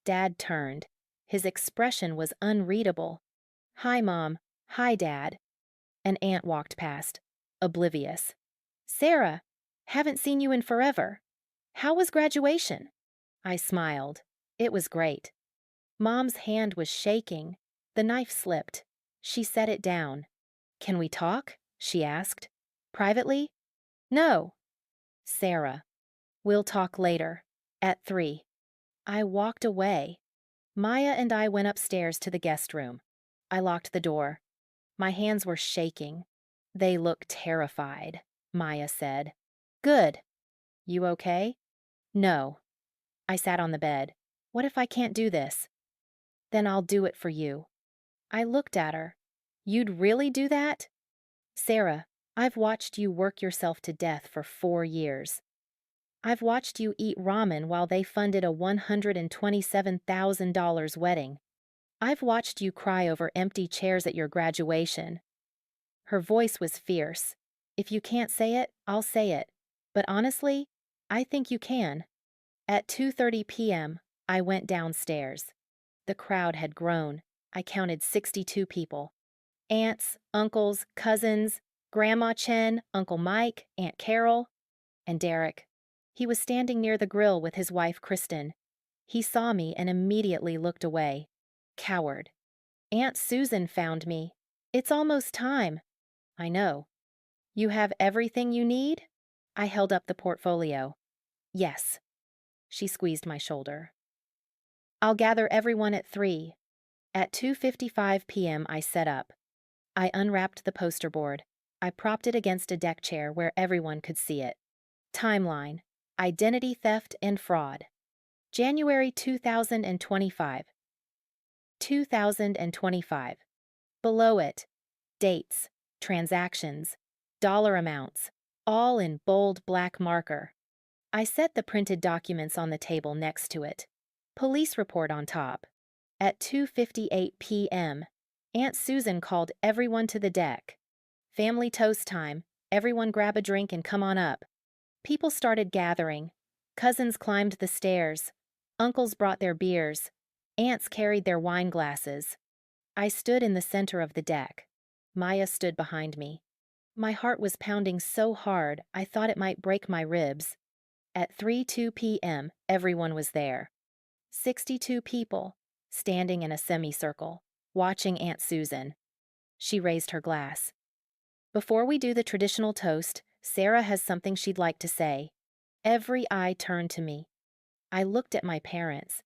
Dad turned. His expression was unreadable. Hi, Mom. Hi, Dad. An aunt walked past, oblivious. Sarah, haven't seen you in forever. How was graduation? I smiled. It was great. Mom's hand was shaking. The knife slipped. She set it down. Can we talk? She asked. Privately? No. Sarah. We'll talk later. At 3. I walked away. Maya and I went upstairs to the guest room. I locked the door. My hands were shaking. They look terrified, Maya said. Good. You okay? No. I sat on the bed. What if I can't do this? Then I'll do it for you. I looked at her. You'd really do that? Sarah, I've watched you work yourself to death for 4 years. I've watched you eat ramen while they funded a $127,000 wedding. I've watched you cry over empty chairs at your graduation. Her voice was fierce. If you can't say it, I'll say it. But honestly, I think you can. At 2:30 p.m., I went downstairs. The crowd had grown. I counted 62 people. Aunts, uncles, cousins, Grandma Chen, Uncle Mike, Aunt Carol, and Derek. He was standing near the grill with his wife Kristen. He saw me and immediately looked away. Coward. Aunt Susan found me. It's almost time. I know. You have everything you need? I held up the portfolio. Yes. She squeezed my shoulder. I'll gather everyone at 3. At 2:55 p.m. I set up. I unwrapped the poster board. I propped it against a deck chair where everyone could see it. Timeline. Identity theft and fraud. January 2025. 2025. Below it. Dates, transactions, dollar amounts, all in bold black marker. I set the printed documents on the table next to it. Police report on top. At 2:58 p.m., Aunt Susan called everyone to the deck. Family toast time. Everyone grab a drink and come on up. People started gathering. Cousins climbed the stairs. Uncles brought their beers. Aunts carried their wine glasses. I stood in the center of the deck. Maya stood behind me. My heart was pounding so hard I thought it might break my ribs. At 3:02 p.m., everyone was there. 62 people, standing in a semicircle, watching Aunt Susan. She raised her glass. Before we do the traditional toast, Sarah has something she'd like to say. Every eye turned to me. I looked at my parents.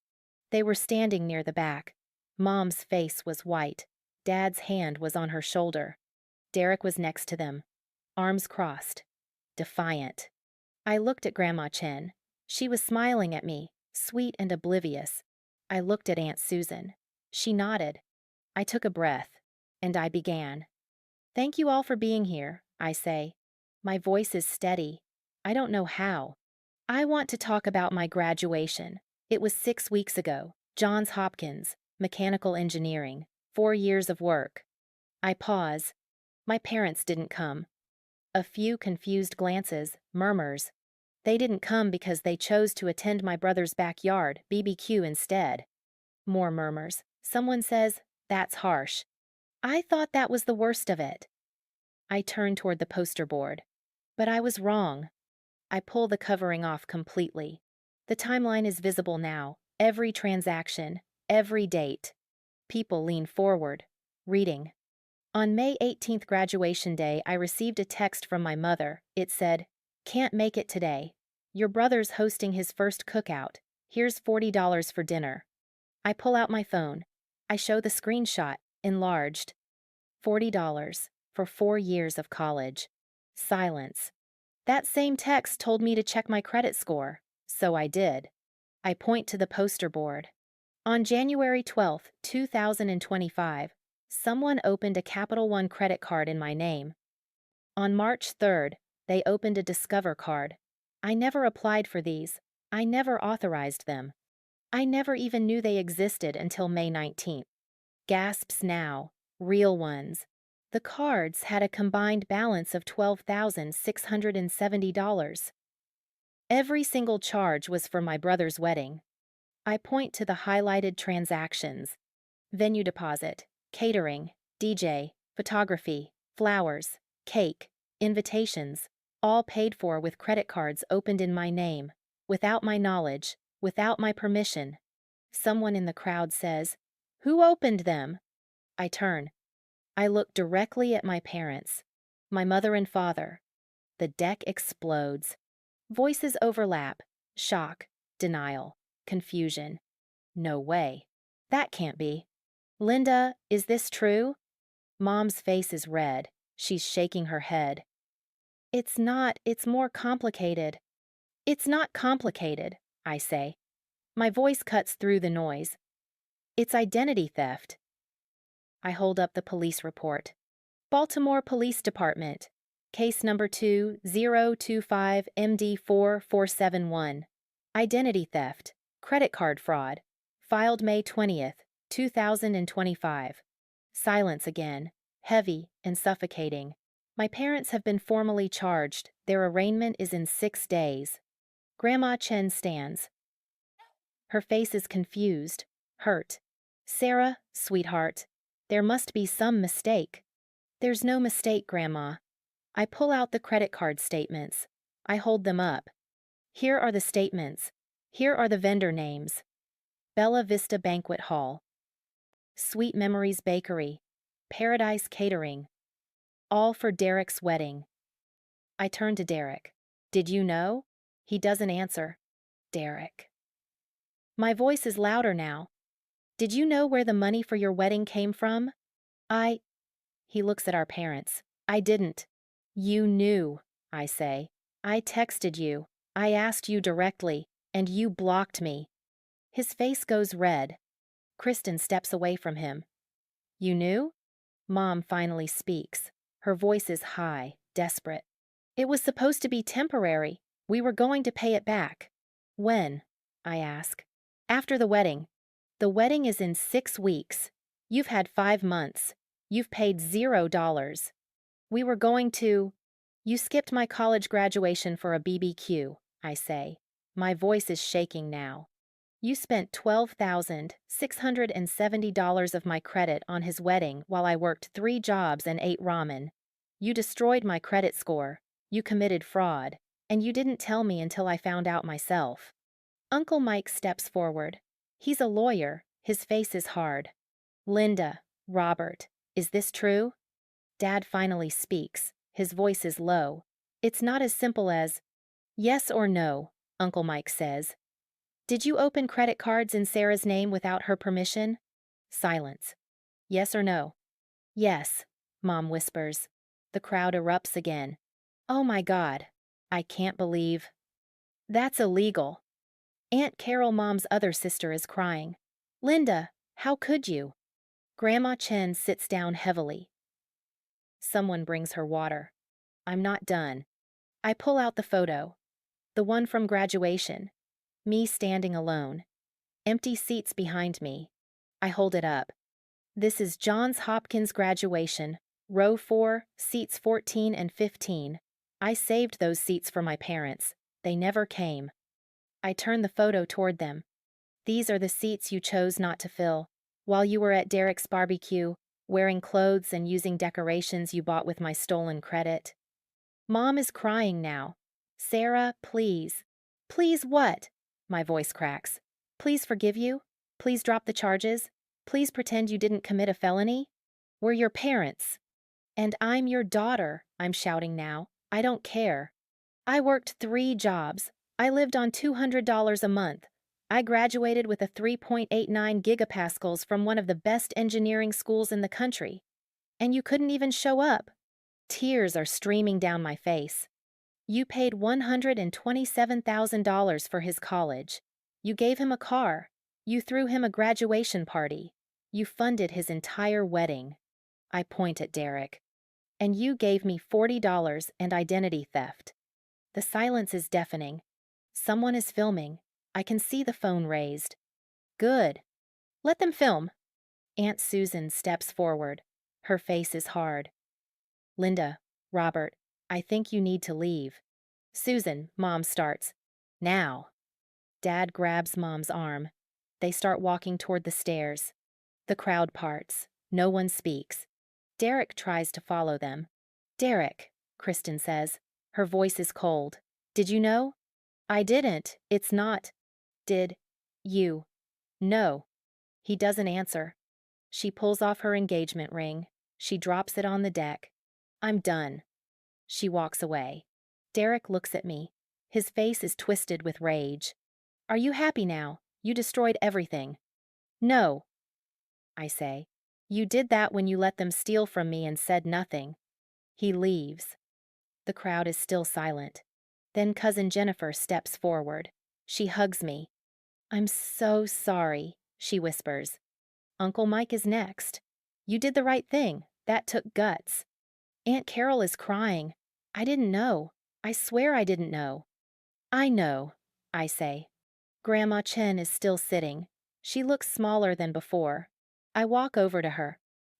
They were standing near the back. Mom's face was white. Dad's hand was on her shoulder. Derek was next to them, arms crossed, defiant. I looked at Grandma Chen. She was smiling at me, sweet and oblivious. I looked at Aunt Susan. She nodded. I took a breath, and I began. Thank you all for being here, I say. My voice is steady. I don't know how. I want to talk about my graduation. It was 6 weeks ago. Johns Hopkins, mechanical engineering, 4 years of work. I pause. My parents didn't come. A few confused glances, murmurs. They didn't come because they chose to attend my brother's backyard, BBQ, instead. More murmurs. Someone says, "That's harsh." I thought that was the worst of it. I turn toward the poster board. But I was wrong. I pull the covering off completely. The timeline is visible now. Every transaction, every date. People lean forward, reading. On May 18th, graduation day, I received a text from my mother. It said, "Can't make it today. Your brother's hosting his first cookout. Here's $40 for dinner." I pull out my phone. I show the screenshot, enlarged. $40 for 4 years of college. Silence. That same text told me to check my credit score, so I did. I point to the poster board. On January 12, 2025, someone opened a Capital One credit card in my name. On March 3rd, they opened a Discover card. I never applied for these. I never authorized them. I never even knew they existed until May 19th. Gasps now, real ones. The cards had a combined balance of $12,670. Every single charge was for my brother's wedding. I point to the highlighted transactions. Venue deposit, catering, DJ, photography, flowers, cake, invitations, all paid for with credit cards opened in my name, without my knowledge, without my permission. Someone in the crowd says, "Who opened them?" I turn. I look directly at my parents, my mother and father. The deck explodes. Voices overlap, shock, denial, confusion. No way. That can't be. "Linda, is this true?" Mom's face is red. She's shaking her head. "It's not, it's more complicated." "It's not complicated," I say. My voice cuts through the noise. "It's identity theft." I hold up the police report. Baltimore Police Department. Case number 2025 MD4471. Identity theft. Credit card fraud. Filed May 20th, 2025. Silence again. Heavy and suffocating. My parents have been formally charged. Their arraignment is in 6 days. Grandma Chen stands. Her face is confused, hurt. "Sarah, sweetheart, there must be some mistake." "There's no mistake, Grandma." I pull out the credit card statements. I hold them up. Here are the statements. Here are the vendor names. Bella Vista Banquet Hall. Sweet Memories Bakery. Paradise Catering. All for Derek's wedding. I turn to Derek. "Did you know?" He doesn't answer. Derek. My voice is louder now. "Did you know where the money for your wedding came from?" He looks at our parents. "I didn't." "You knew," I say. "I texted you. I asked you directly, and you blocked me." His face goes red. Kristen steps away from him. "You knew?" Mom finally speaks. Her voice is high, desperate. "It was supposed to be temporary. We were going to pay it back." "When?" I ask. "After the wedding. The wedding is in 6 weeks. You've had 5 months. You've paid $0. We were going to—" "You skipped my college graduation for a BBQ, I say. My voice is shaking now. "You spent $12,670 of my credit on his wedding while I worked 3 jobs and ate ramen. You destroyed my credit score. You committed fraud. And you didn't tell me until I found out myself. Uncle Mike steps forward. He's a lawyer. His face is hard. Linda, Robert, is this true? Dad finally speaks. His voice is low. It's not as simple as, yes or no, Uncle Mike says. Did you open credit cards in Sarah's name without her permission? Silence. Yes or no? Yes, Mom whispers. The crowd erupts again. Oh my God. I can't believe. That's illegal. Aunt Carol, Mom's other sister, is crying. Linda, how could you? Grandma Chen sits down heavily. Someone brings her water. I'm not done. I pull out the photo. The one from graduation. Me standing alone. Empty seats behind me. I hold it up. This is Johns Hopkins graduation, row 4, seats 14 and 15. I saved those seats for my parents. They never came. I turn the photo toward them. These are the seats you chose not to fill, while you were at Derek's barbecue, wearing clothes and using decorations you bought with my stolen credit. Mom is crying now. Sarah, please. Please what? My voice cracks. Please forgive you? Please drop the charges? Please pretend you didn't commit a felony? We're your parents. And I'm your daughter, I'm shouting now. I don't care. I worked 3 jobs. I lived on $200 a month. I graduated with a 3.89 gigapascals from one of the best engineering schools in the country. And you couldn't even show up. Tears are streaming down my face. You paid $127,000 for his college. You gave him a car. You threw him a graduation party. You funded his entire wedding. I point at Derek. And you gave me $40 and identity theft. The silence is deafening. Someone is filming. I can see the phone raised. Good. Let them film. Aunt Susan steps forward. Her face is hard. Linda, Robert, I think you need to leave. Susan, Mom starts. Now. Dad grabs Mom's arm. They start walking toward the stairs. The crowd parts. No one speaks. Derek tries to follow them. Derek, Kristen says. Her voice is cold. Did you know? I didn't. It's not. Did you? No. He doesn't answer. She pulls off her engagement ring. She drops it on the deck. I'm done. She walks away. Derek looks at me. His face is twisted with rage. Are you happy now? You destroyed everything. No, I say. You did that when you let them steal from me and said nothing. He leaves. The crowd is still silent. Then Cousin Jennifer steps forward. She hugs me. I'm so sorry, she whispers. Uncle Mike is next. You did the right thing. That took guts. Aunt Carol is crying. I didn't know. I swear I didn't know. I know, I say. Grandma Chen is still sitting. She looks smaller than before. I walk over to her.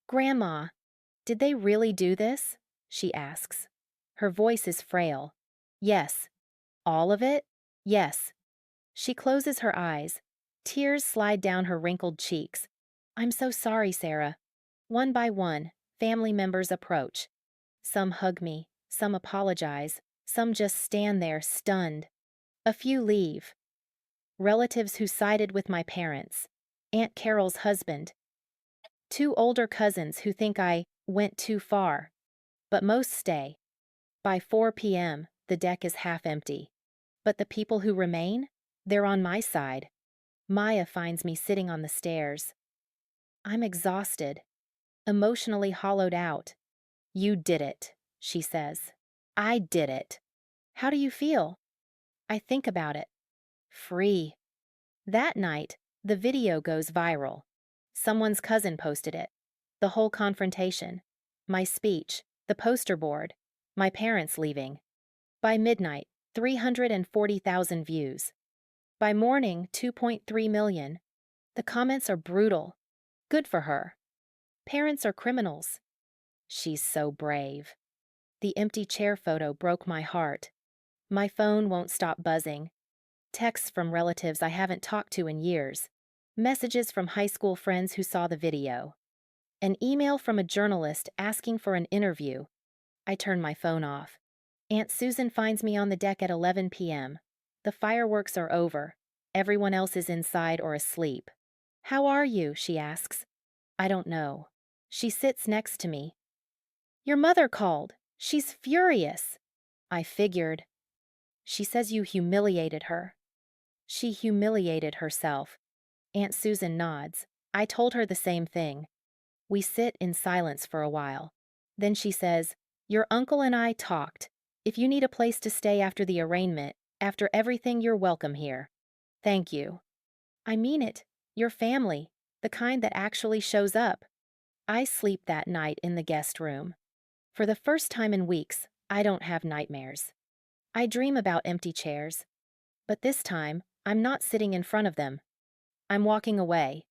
Grandma, did they really do this? She asks. Her voice is frail. Yes. All of it? Yes. She closes her eyes. Tears slide down her wrinkled cheeks. I'm so sorry, Sarah. One by one, family members approach. Some hug me, some apologize, some just stand there stunned. A few leave. Relatives who sided with my parents. Aunt Carol's husband. 2 older cousins who think I went too far. But most stay. By 4 p.m., the deck is half empty. But the people who remain? They're on my side. Maya finds me sitting on the stairs. I'm exhausted, emotionally hollowed out. You did it, she says. I did it. How do you feel? I think about it. Free. That night, the video goes viral. Someone's cousin posted it. The whole confrontation. My speech. The poster board. My parents leaving. By midnight, 340,000 views. By morning, 2.3 million. The comments are brutal. Good for her. Parents are criminals. She's so brave. The empty chair photo broke my heart. My phone won't stop buzzing. Texts from relatives I haven't talked to in years. Messages from high school friends who saw the video. An email from a journalist asking for an interview. I turn my phone off. Aunt Susan finds me on the deck at 11 p.m. The fireworks are over. Everyone else is inside or asleep. "How are you?" she asks. I don't know. She sits next to me. "Your mother called. She's furious." I figured. She says you humiliated her. She humiliated herself. Aunt Susan nods. I told her the same thing. We sit in silence for a while. Then she says, "Your uncle and I talked. If you need a place to stay after the arraignment, after everything, you're welcome here." Thank you. I mean it. Your family. The kind that actually shows up. I sleep that night in the guest room. For the first time in weeks, I don't have nightmares. I dream about empty chairs. But this time, I'm not sitting in front of them. I'm walking away.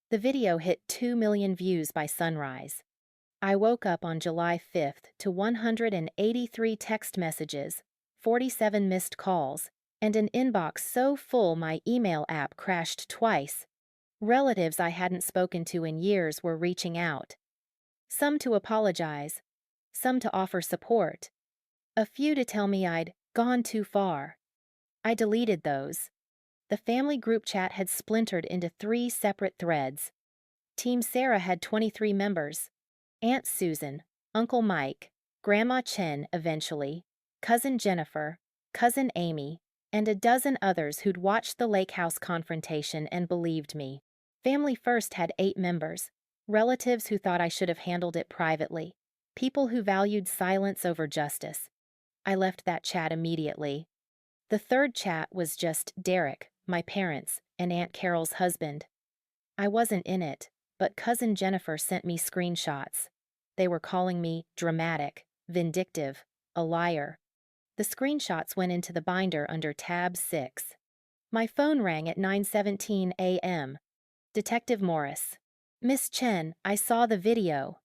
The video hit 2 million views by sunrise. I woke up on July 5th to 183 text messages, 47 missed calls, and an inbox so full my email app crashed twice. Relatives I hadn't spoken to in years were reaching out. Some to apologize, some to offer support, a few to tell me I'd gone too far. I deleted those. The family group chat had splintered into 3 separate threads. Team Sarah had 23 members. Aunt Susan, Uncle Mike, Grandma Chen eventually, Cousin Jennifer, Cousin Amy, and a dozen others who'd watched the lake house confrontation and believed me. Family First had 8 members, relatives who thought I should have handled it privately, people who valued silence over justice. I left that chat immediately. The third chat was just Derek, my parents, and Aunt Carol's husband. I wasn't in it, but Cousin Jennifer sent me screenshots. They were calling me dramatic, vindictive, a liar. The screenshots went into the binder under tab 6. My phone rang at 9:17 a.m. Detective Morris. "Miss Chen, I saw the video."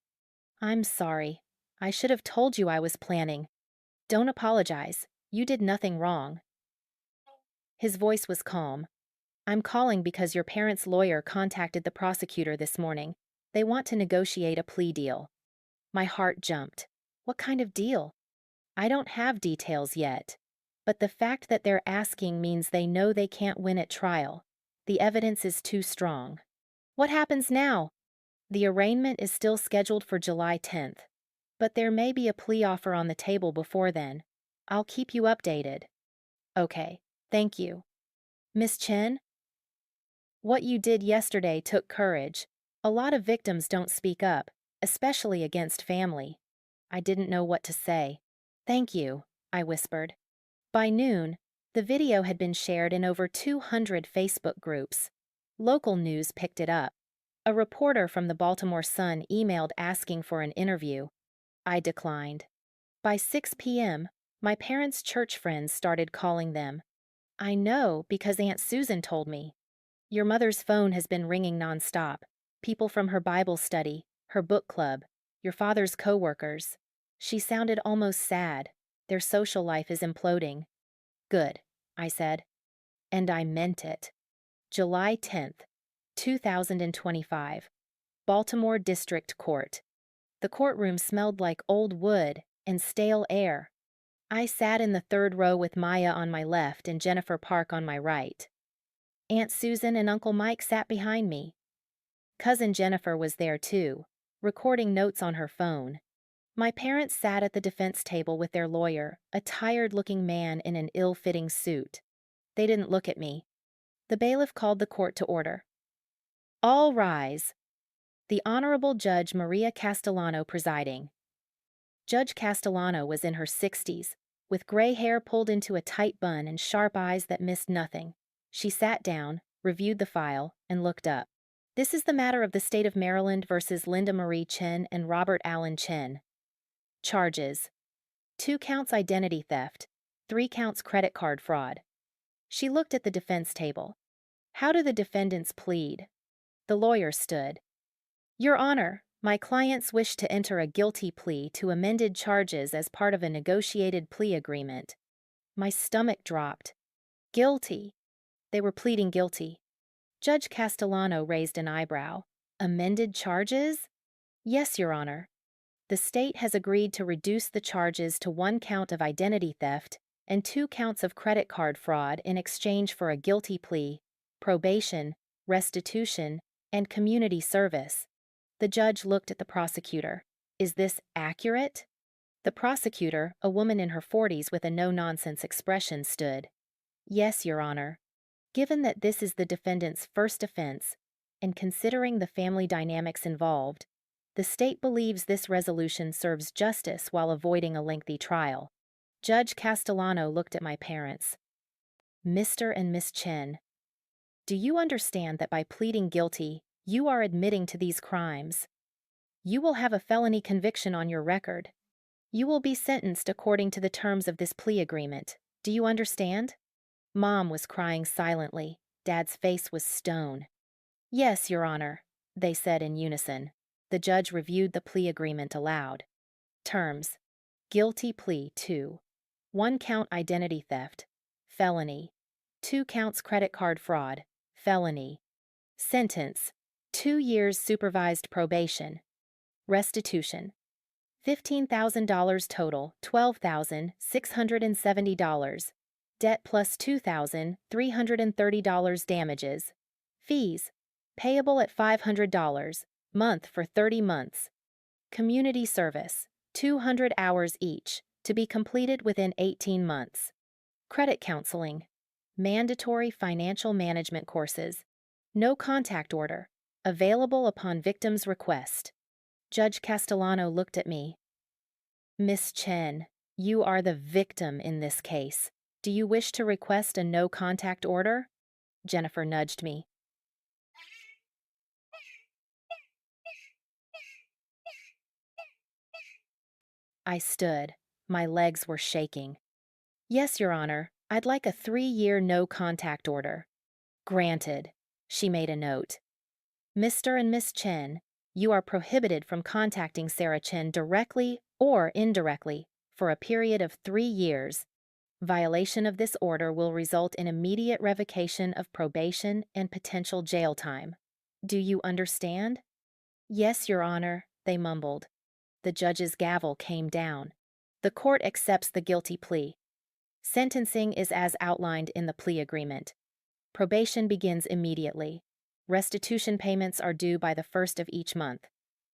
"I'm sorry. I should have told you I was planning." "Don't apologize. You did nothing wrong." His voice was calm. "I'm calling because your parents' lawyer contacted the prosecutor this morning. They want to negotiate a plea deal." My heart jumped. What kind of deal? I don't have details yet. But the fact that they're asking means they know they can't win at trial. The evidence is too strong. What happens now? The arraignment is still scheduled for July 10th. But there may be a plea offer on the table before then. I'll keep you updated. Okay, thank you. Miss Chen? What you did yesterday took courage. A lot of victims don't speak up, especially against family. I didn't know what to say. "Thank you," I whispered. By noon, the video had been shared in over 200 Facebook groups. Local news picked it up. A reporter from the Baltimore Sun emailed asking for an interview. I declined. By 6 p.m., my parents' church friends started calling them. I know because Aunt Susan told me. Your mother's phone has been ringing nonstop. People from her Bible study, her book club, your father's coworkers. She sounded almost sad. Their social life is imploding. Good, I said. And I meant it. July 10th, 2025. Baltimore District Court. The courtroom smelled like old wood and stale air. I sat in the third row with Maya on my left and Jennifer Park on my right. Aunt Susan and Uncle Mike sat behind me. Cousin Jennifer was there too, recording notes on her phone. My parents sat at the defense table with their lawyer, a tired-looking man in an ill-fitting suit. They didn't look at me. The bailiff called the court to order. All rise. The Honorable Judge Maria Castellano presiding. Judge Castellano was in her 60s, with gray hair pulled into a tight bun and sharp eyes that missed nothing. She sat down, reviewed the file, and looked up. This is the matter of the state of Maryland versus Linda Marie Chen and Robert Allen Chen. Charges: 2 counts identity theft, 3 counts credit card fraud. She looked at the defense table. How do the defendants plead? The lawyer stood. Your Honor, my clients wish to enter a guilty plea to amended charges as part of a negotiated plea agreement. My stomach dropped. Guilty. They were pleading guilty. Judge Castellano raised an eyebrow. Amended charges? Yes, Your Honor. The state has agreed to reduce the charges to 1 count of identity theft and 2 counts of credit card fraud in exchange for a guilty plea, probation, restitution, and community service. The judge looked at the prosecutor. Is this accurate? The prosecutor, a woman in her 40s with a no-nonsense expression, stood. Yes, Your Honor. Given that this is the defendant's first offense, and considering the family dynamics involved, the state believes this resolution serves justice while avoiding a lengthy trial. Judge Castellano looked at my parents. Mr. and Miss Chen, do you understand that by pleading guilty, you are admitting to these crimes? You will have a felony conviction on your record. You will be sentenced according to the terms of this plea agreement. Do you understand? Mom was crying silently. Dad's face was stone. Yes, Your Honor, they said in unison. The judge reviewed the plea agreement aloud. Terms: guilty plea 2. 1 count identity theft, felony. 2 counts credit card fraud, felony. Sentence: 2 years supervised probation. Restitution: $15,000 total, $12,670. Debt plus $2,330 damages. Fees: payable at $500, month for 30 months. Community service: 200 hours each, to be completed within 18 months. Credit counseling: mandatory financial management courses. No contact order, available upon victim's request. Judge Castellano looked at me. Miss Chen, you are the victim in this case. Do you wish to request a no-contact order? Jennifer nudged me. I stood. My legs were shaking. Yes, Your Honor, I'd like a 3-year no-contact order. Granted. She made a note. Mr. and Miss Chen, you are prohibited from contacting Sarah Chen directly or indirectly for a period of 3 years. Violation of this order will result in immediate revocation of probation and potential jail time. Do you understand? Yes, Your Honor, they mumbled. The judge's gavel came down. The court accepts the guilty plea. Sentencing is as outlined in the plea agreement. Probation begins immediately. Restitution payments are due by the 1st of each month.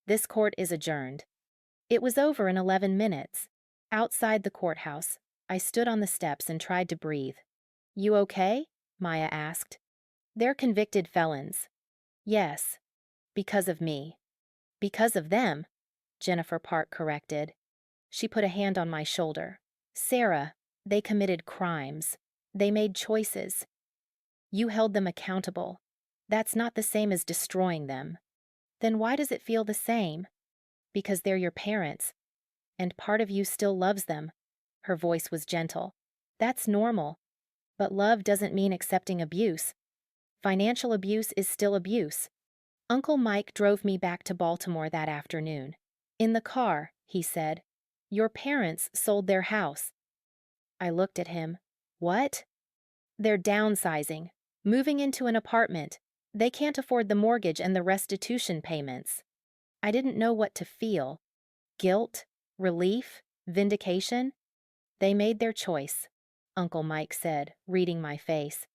This court is adjourned. It was over in 11 minutes. Outside the courthouse, I stood on the steps and tried to breathe. You okay? Maya asked. They're convicted felons. Yes. Because of me. Because of them, Jennifer Park corrected. She put a hand on my shoulder. Sarah, they committed crimes. They made choices. You held them accountable. That's not the same as destroying them. Then why does it feel the same? Because they're your parents, and part of you still loves them. Her voice was gentle. That's normal. But love doesn't mean accepting abuse. Financial abuse is still abuse. Uncle Mike drove me back to Baltimore that afternoon. In the car, he said, your parents sold their house. I looked at him. What? They're downsizing, moving into an apartment. They can't afford the mortgage and the restitution payments. I didn't know what to feel. Guilt? Relief? Vindication? They made their choice, Uncle Mike said, reading my face.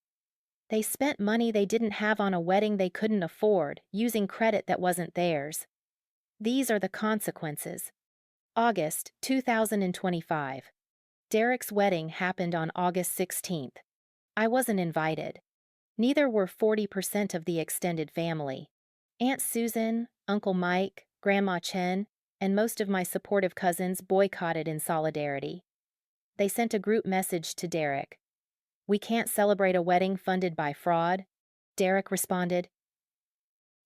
They spent money they didn't have on a wedding they couldn't afford, using credit that wasn't theirs. These are the consequences. August 2025. Derek's wedding happened on August 16th. I wasn't invited. Neither were 40% of the extended family. Aunt Susan, Uncle Mike, Grandma Chen, and most of my supportive cousins boycotted in solidarity. They sent a group message to Derek. We can't celebrate a wedding funded by fraud. Derek responded,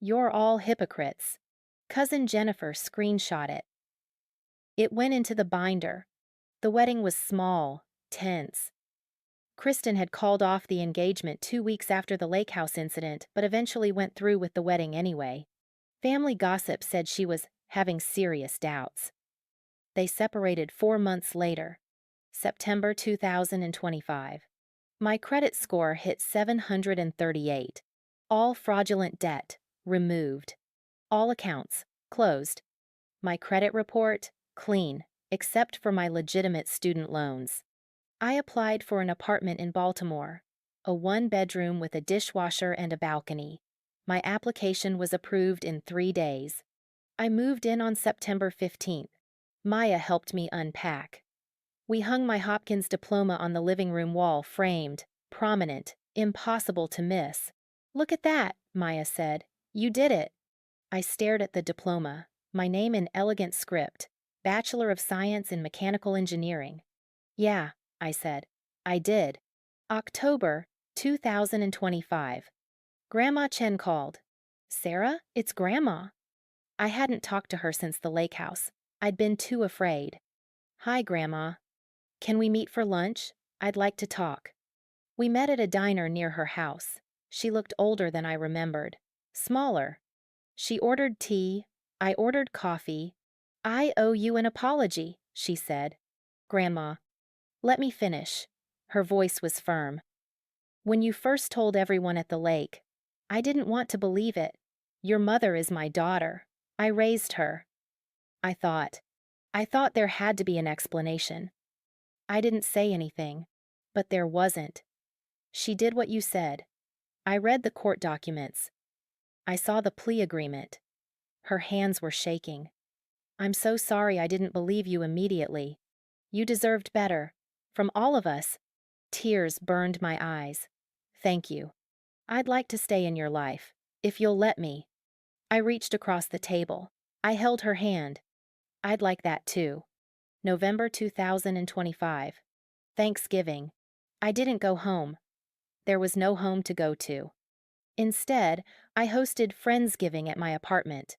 You're all hypocrites. Cousin Jennifer screenshot it. It went into the binder. The wedding was small, tense. Kristen had called off the engagement 2 weeks after the lake house incident, but eventually went through with the wedding anyway. Family gossip said she was having serious doubts. They separated 4 months later, September 2025. My credit score hit 738. All fraudulent debt removed. All accounts closed. My credit report? Clean, except for my legitimate student loans. I applied for an apartment in Baltimore, a one-bedroom with a dishwasher and a balcony. My application was approved in 3 days. I moved in on September 15th. Maya helped me unpack. We hung my Hopkins diploma on the living room wall, framed, prominent, impossible to miss. "Look at that," Maya said. "You did it." I stared at the diploma, my name in elegant script, Bachelor of Science in Mechanical Engineering. "Yeah," I said. "I did." October 2025. Grandma Chen called. "Sarah, it's Grandma." I hadn't talked to her since the lake house. I'd been too afraid. "Hi, Grandma. Can we meet for lunch? I'd like to talk." We met at a diner near her house. She looked older than I remembered. Smaller. She ordered tea. I ordered coffee. "I owe you an apology," she said. "Grandma, let me finish." Her voice was firm. "When you first told everyone at the lake, I didn't want to believe it. Your mother is my daughter. I raised her." I thought. I thought there had to be an explanation. I didn't say anything, but there wasn't. "She did what you said. I read the court documents. I saw the plea agreement." Her hands were shaking. "I'm so sorry I didn't believe you immediately. You deserved better. From all of us." Tears burned my eyes. "Thank you. I'd like to stay in your life, if you'll let me." I reached across the table. I held her hand. "I'd like that too." November 2025. Thanksgiving. I didn't go home. There was no home to go to. Instead, I hosted Friendsgiving at my apartment.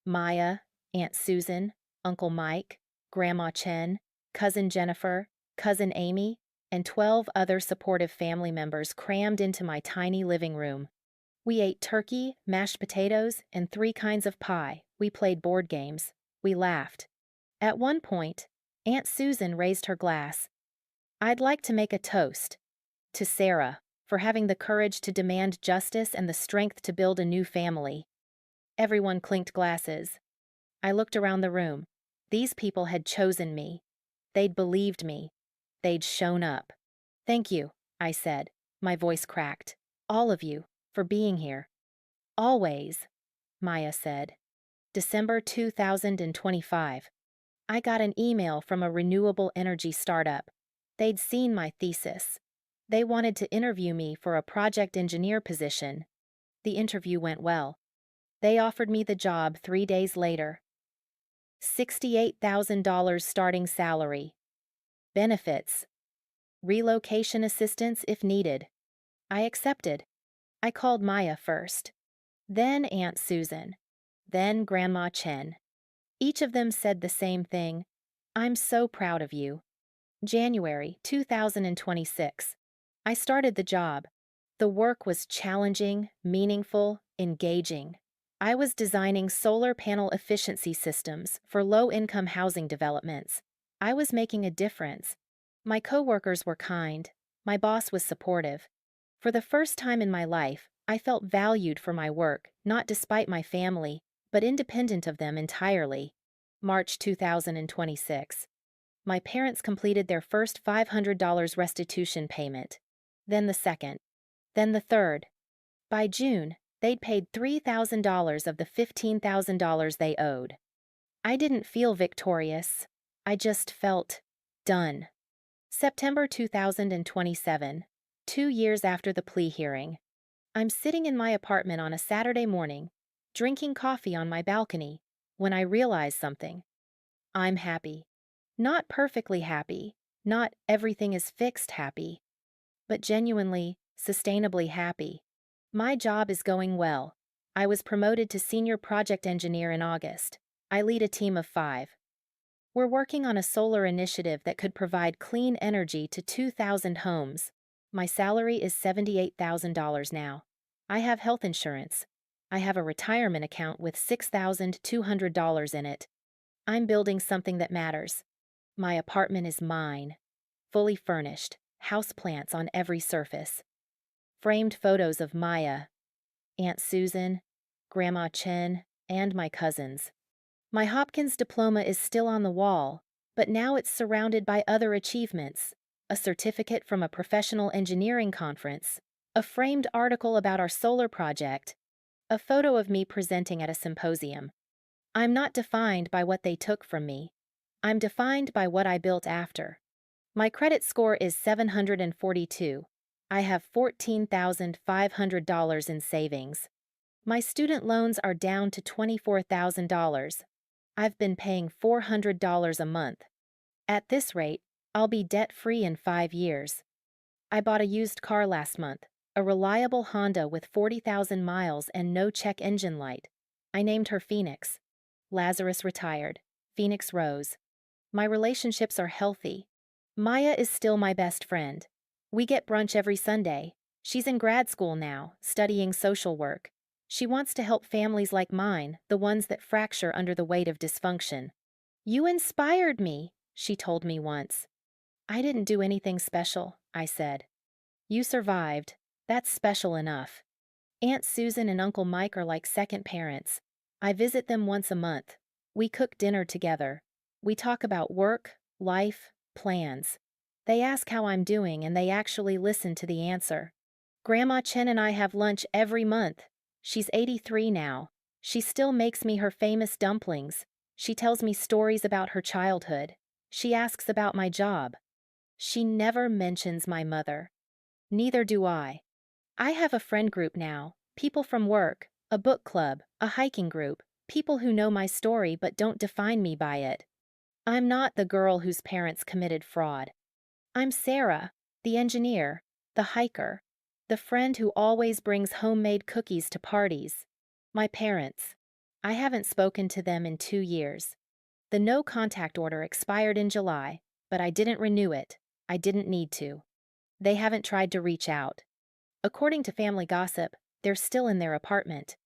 Maya, Aunt Susan, Uncle Mike, Grandma Chen, Cousin Jennifer, Cousin Amy, and 12 other supportive family members crammed into my tiny living room. We ate turkey, mashed potatoes, and 3 kinds of pie. We played board games. We laughed. At one point, Aunt Susan raised her glass. "I'd like to make a toast to Sarah for having the courage to demand justice and the strength to build a new family." Everyone clinked glasses. I looked around the room. These people had chosen me. They'd believed me. They'd shown up. "Thank you," I said, my voice cracked. "All of you, for being here." "Always," Maya said. December 2025. I got an email from a renewable energy startup. They'd seen my thesis. They wanted to interview me for a project engineer position. The interview went well. They offered me the job 3 days later. $68,000 starting salary. Benefits. Relocation assistance if needed. I accepted. I called Maya first. Then Aunt Susan. Then Grandma Chen. Each of them said the same thing. "I'm so proud of you." January 2026. I started the job. The work was challenging, meaningful, engaging. I was designing solar panel efficiency systems for low-income housing developments. I was making a difference. My coworkers were kind. My boss was supportive. For the first time in my life, I felt valued for my work, not despite my family, but independent of them entirely. March 2026. My parents completed their first $500 restitution payment. Then the second. Then the third. By June, they'd paid $3,000 of the $15,000 they owed. I didn't feel victorious. I just felt done. September 2027, 2 years after the plea hearing. I'm sitting in my apartment on a Saturday morning, drinking coffee on my balcony, when I realize something. I'm happy. Not perfectly happy, not everything is fixed happy, but genuinely, sustainably happy. My job is going well. I was promoted to senior project engineer in August. I lead a team of 5. We're working on a solar initiative that could provide clean energy to 2,000 homes. My salary is $78,000 now. I have health insurance. I have a retirement account with $6,200 in it. I'm building something that matters. My apartment is mine. Fully furnished, houseplants on every surface. Framed photos of Maya, Aunt Susan, Grandma Chen, and my cousins. My Hopkins diploma is still on the wall, but now it's surrounded by other achievements: a certificate from a professional engineering conference, a framed article about our solar project, a photo of me presenting at a symposium. I'm not defined by what they took from me. I'm defined by what I built after. My credit score is 742. I have $14,500 in savings. My student loans are down to $24,000. I've been paying $400 a month. At this rate, I'll be debt-free in 5 years. I bought a used car last month, a reliable Honda with 40,000 miles and no check engine light. I named her Phoenix. Lazarus retired. Phoenix rose. My relationships are healthy. Maya is still my best friend. We get brunch every Sunday. She's in grad school now, studying social work. She wants to help families like mine, the ones that fracture under the weight of dysfunction. "You inspired me," she told me once. "I didn't do anything special," I said. "You survived. That's special enough." Aunt Susan and Uncle Mike are like second parents. I visit them once a month. We cook dinner together. We talk about work, life, plans. They ask how I'm doing and they actually listen to the answer. Grandma Chen and I have lunch every month. She's 83 now. She still makes me her famous dumplings. She tells me stories about her childhood. She asks about my job. She never mentions my mother. Neither do I. I have a friend group now, people from work, a book club, a hiking group, people who know my story but don't define me by it. I'm not the girl whose parents committed fraud. I'm Sarah, the engineer, the hiker, the friend who always brings homemade cookies to parties. My parents. I haven't spoken to them in 2 years. The no contact order expired in July, but I didn't renew it. I didn't need to. They haven't tried to reach out. According to family gossip, they're still in their apartment.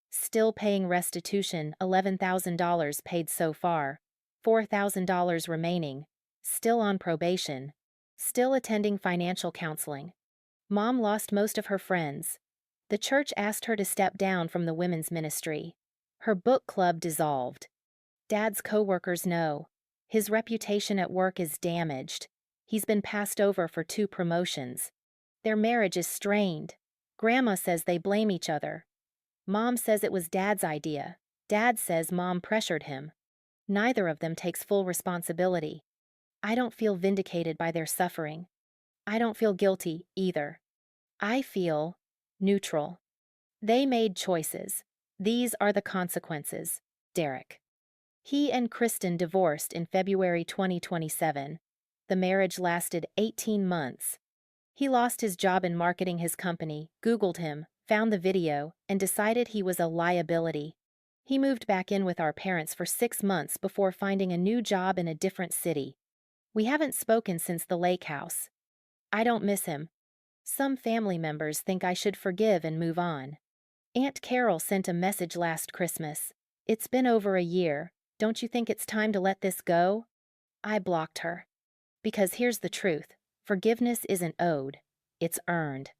Still paying restitution, $11,000 paid so far, $4,000 remaining, still on probation, still attending financial counseling. Mom lost most of her friends. The church asked her to step down from the women's ministry. Her book club dissolved. Dad's coworkers know. His reputation at work is damaged. He's been passed over for 2 promotions. Their marriage is strained. Grandma says they blame each other. Mom says it was Dad's idea. Dad says Mom pressured him. Neither of them takes full responsibility. I don't feel vindicated by their suffering. I don't feel guilty, either. I feel neutral. They made choices. These are the consequences. Derek. He and Kristen divorced in February 2027. The marriage lasted 18 months. He lost his job in marketing his company, Googled him, found the video, and decided he was a liability. He moved back in with our parents for 6 months before finding a new job in a different city. We haven't spoken since the lake house. I don't miss him. Some family members think I should forgive and move on. Aunt Carol sent a message last Christmas. "It's been over a year. Don't you think it's time to let this go?" I blocked her. Because here's the truth. Forgiveness isn't owed. It's earned.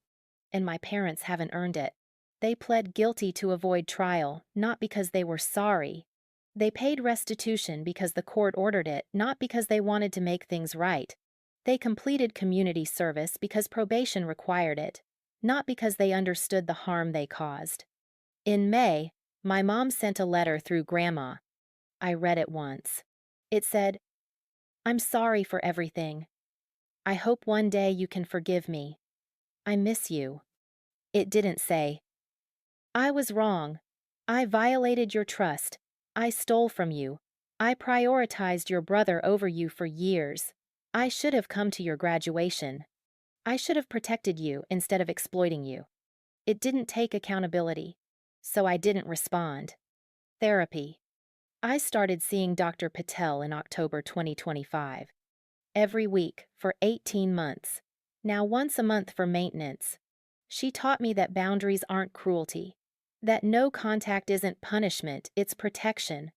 And my parents haven't earned it. They pled guilty to avoid trial, not because they were sorry. They paid restitution because the court ordered it, not because they wanted to make things right. They completed community service because probation required it, not because they understood the harm they caused. In May, my mom sent a letter through Grandma. I read it once. It said, "I'm sorry for everything. I hope one day you can forgive me. I miss you." It didn't say, "I was wrong. I violated your trust. I stole from you. I prioritized your brother over you for years. I should have come to your graduation. I should have protected you instead of exploiting you." It didn't take accountability, so I didn't respond. Therapy. I started seeing Dr. Patel in October 2025. Every week for 18 months. Now once a month for maintenance. She taught me that boundaries aren't cruelty. That no contact isn't punishment, it's protection.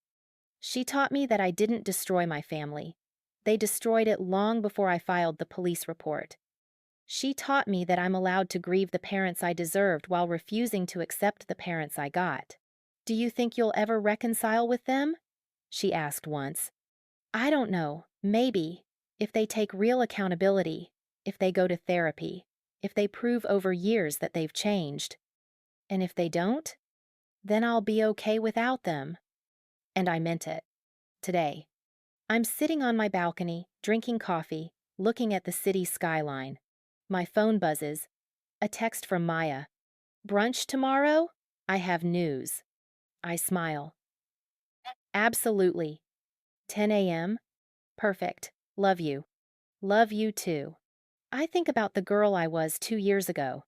She taught me that I didn't destroy my family. They destroyed it long before I filed the police report. She taught me that I'm allowed to grieve the parents I deserved while refusing to accept the parents I got. Do you think you'll ever reconcile with them? she asked once. I don't know, maybe. If they take real accountability, if they go to therapy, if they prove over years that they've changed. And if they don't, then I'll be okay without them. And I meant it. Today. I'm sitting on my balcony, drinking coffee, looking at the city skyline. My phone buzzes. A text from Maya. Brunch tomorrow? I have news. I smile. Absolutely. 10 a.m.? Perfect. Love you. Love you too. I think about the girl I was 2 years ago.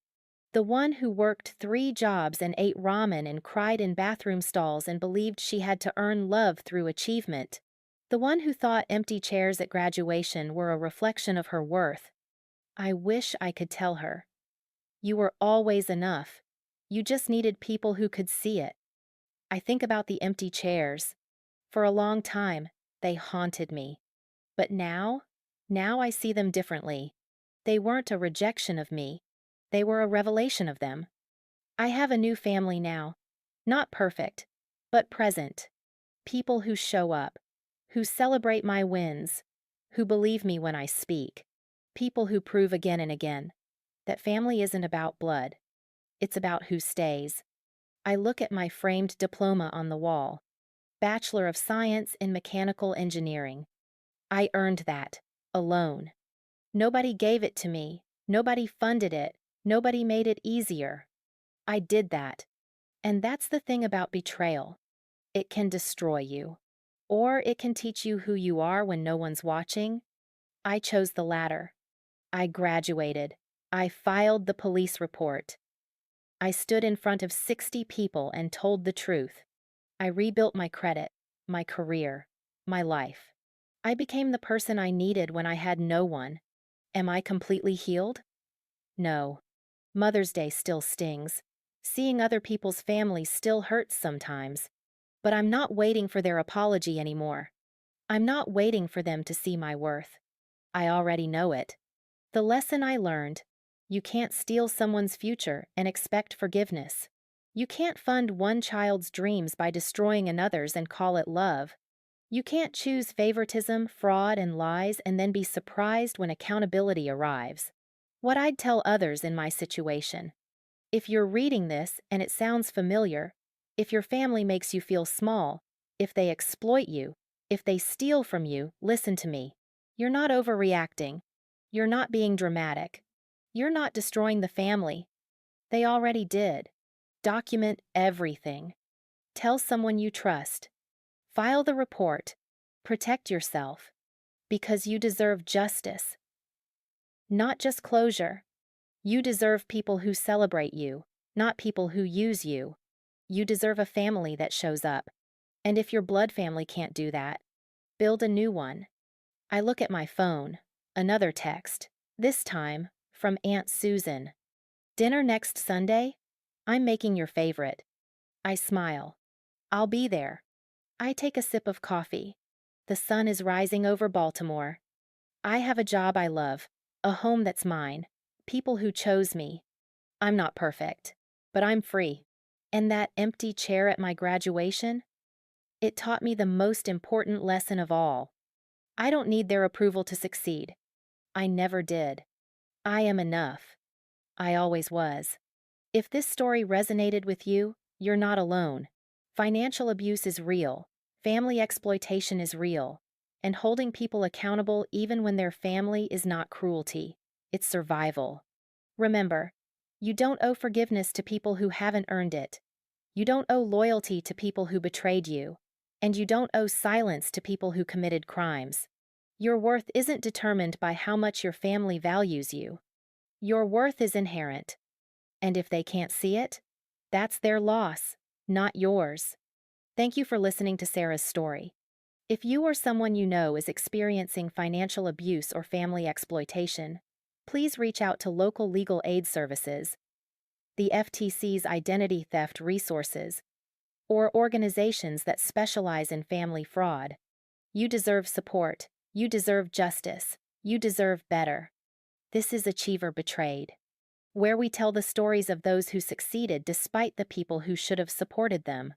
The one who worked 3 jobs and ate ramen and cried in bathroom stalls and believed she had to earn love through achievement. The one who thought empty chairs at graduation were a reflection of her worth. I wish I could tell her. You were always enough. You just needed people who could see it. I think about the empty chairs. For a long time, they haunted me. But now I see them differently. They weren't a rejection of me. They were a revelation of them. I have a new family now. Not perfect, but present. People who show up, who celebrate my wins, who believe me when I speak. People who prove again and again that family isn't about blood. It's about who stays. I look at my framed diploma on the wall. Bachelor of Science in Mechanical Engineering. I earned that, alone. Nobody gave it to me. Nobody funded it. Nobody made it easier. I did that. And that's the thing about betrayal. It can destroy you. Or it can teach you who you are when no one's watching. I chose the latter. I graduated. I filed the police report. I stood in front of 60 people and told the truth. I rebuilt my credit, my career, my life. I became the person I needed when I had no one. Am I completely healed? No. Mother's Day still stings. Seeing other people's families still hurts sometimes. But I'm not waiting for their apology anymore. I'm not waiting for them to see my worth. I already know it. The lesson I learned: you can't steal someone's future and expect forgiveness. You can't fund one child's dreams by destroying another's and call it love. You can't choose favoritism, fraud, and lies and then be surprised when accountability arrives. What I'd tell others in my situation: if you're reading this and it sounds familiar, if your family makes you feel small, if they exploit you, if they steal from you, listen to me. You're not overreacting. You're not being dramatic. You're not destroying the family. They already did. Document everything. Tell someone you trust. File the report. Protect yourself. Because you deserve justice. Not just closure. You deserve people who celebrate you, not people who use you. You deserve a family that shows up. And if your blood family can't do that, build a new one. I look at my phone. Another text. This time, from Aunt Susan. Dinner next Sunday? I'm making your favorite. I smile. I'll be there. I take a sip of coffee. The sun is rising over Baltimore. I have a job I love, a home that's mine, people who chose me. I'm not perfect, but I'm free. And that empty chair at my graduation? It taught me the most important lesson of all. I don't need their approval to succeed. I never did. I am enough. I always was. If this story resonated with you, you're not alone. Financial abuse is real. Family exploitation is real. And holding people accountable even when they're family is not cruelty. It's survival. Remember, you don't owe forgiveness to people who haven't earned it. You don't owe loyalty to people who betrayed you. And you don't owe silence to people who committed crimes. Your worth isn't determined by how much your family values you. Your worth is inherent. And if they can't see it, that's their loss, not yours. Thank you for listening to Sarah's story. If you or someone you know is experiencing financial abuse or family exploitation, please reach out to local legal aid services, the FTC's identity theft resources, or organizations that specialize in family fraud. You deserve support. You deserve justice. You deserve better. This is Achiever Betrayed, where we tell the stories of those who succeeded despite the people who should have supported them.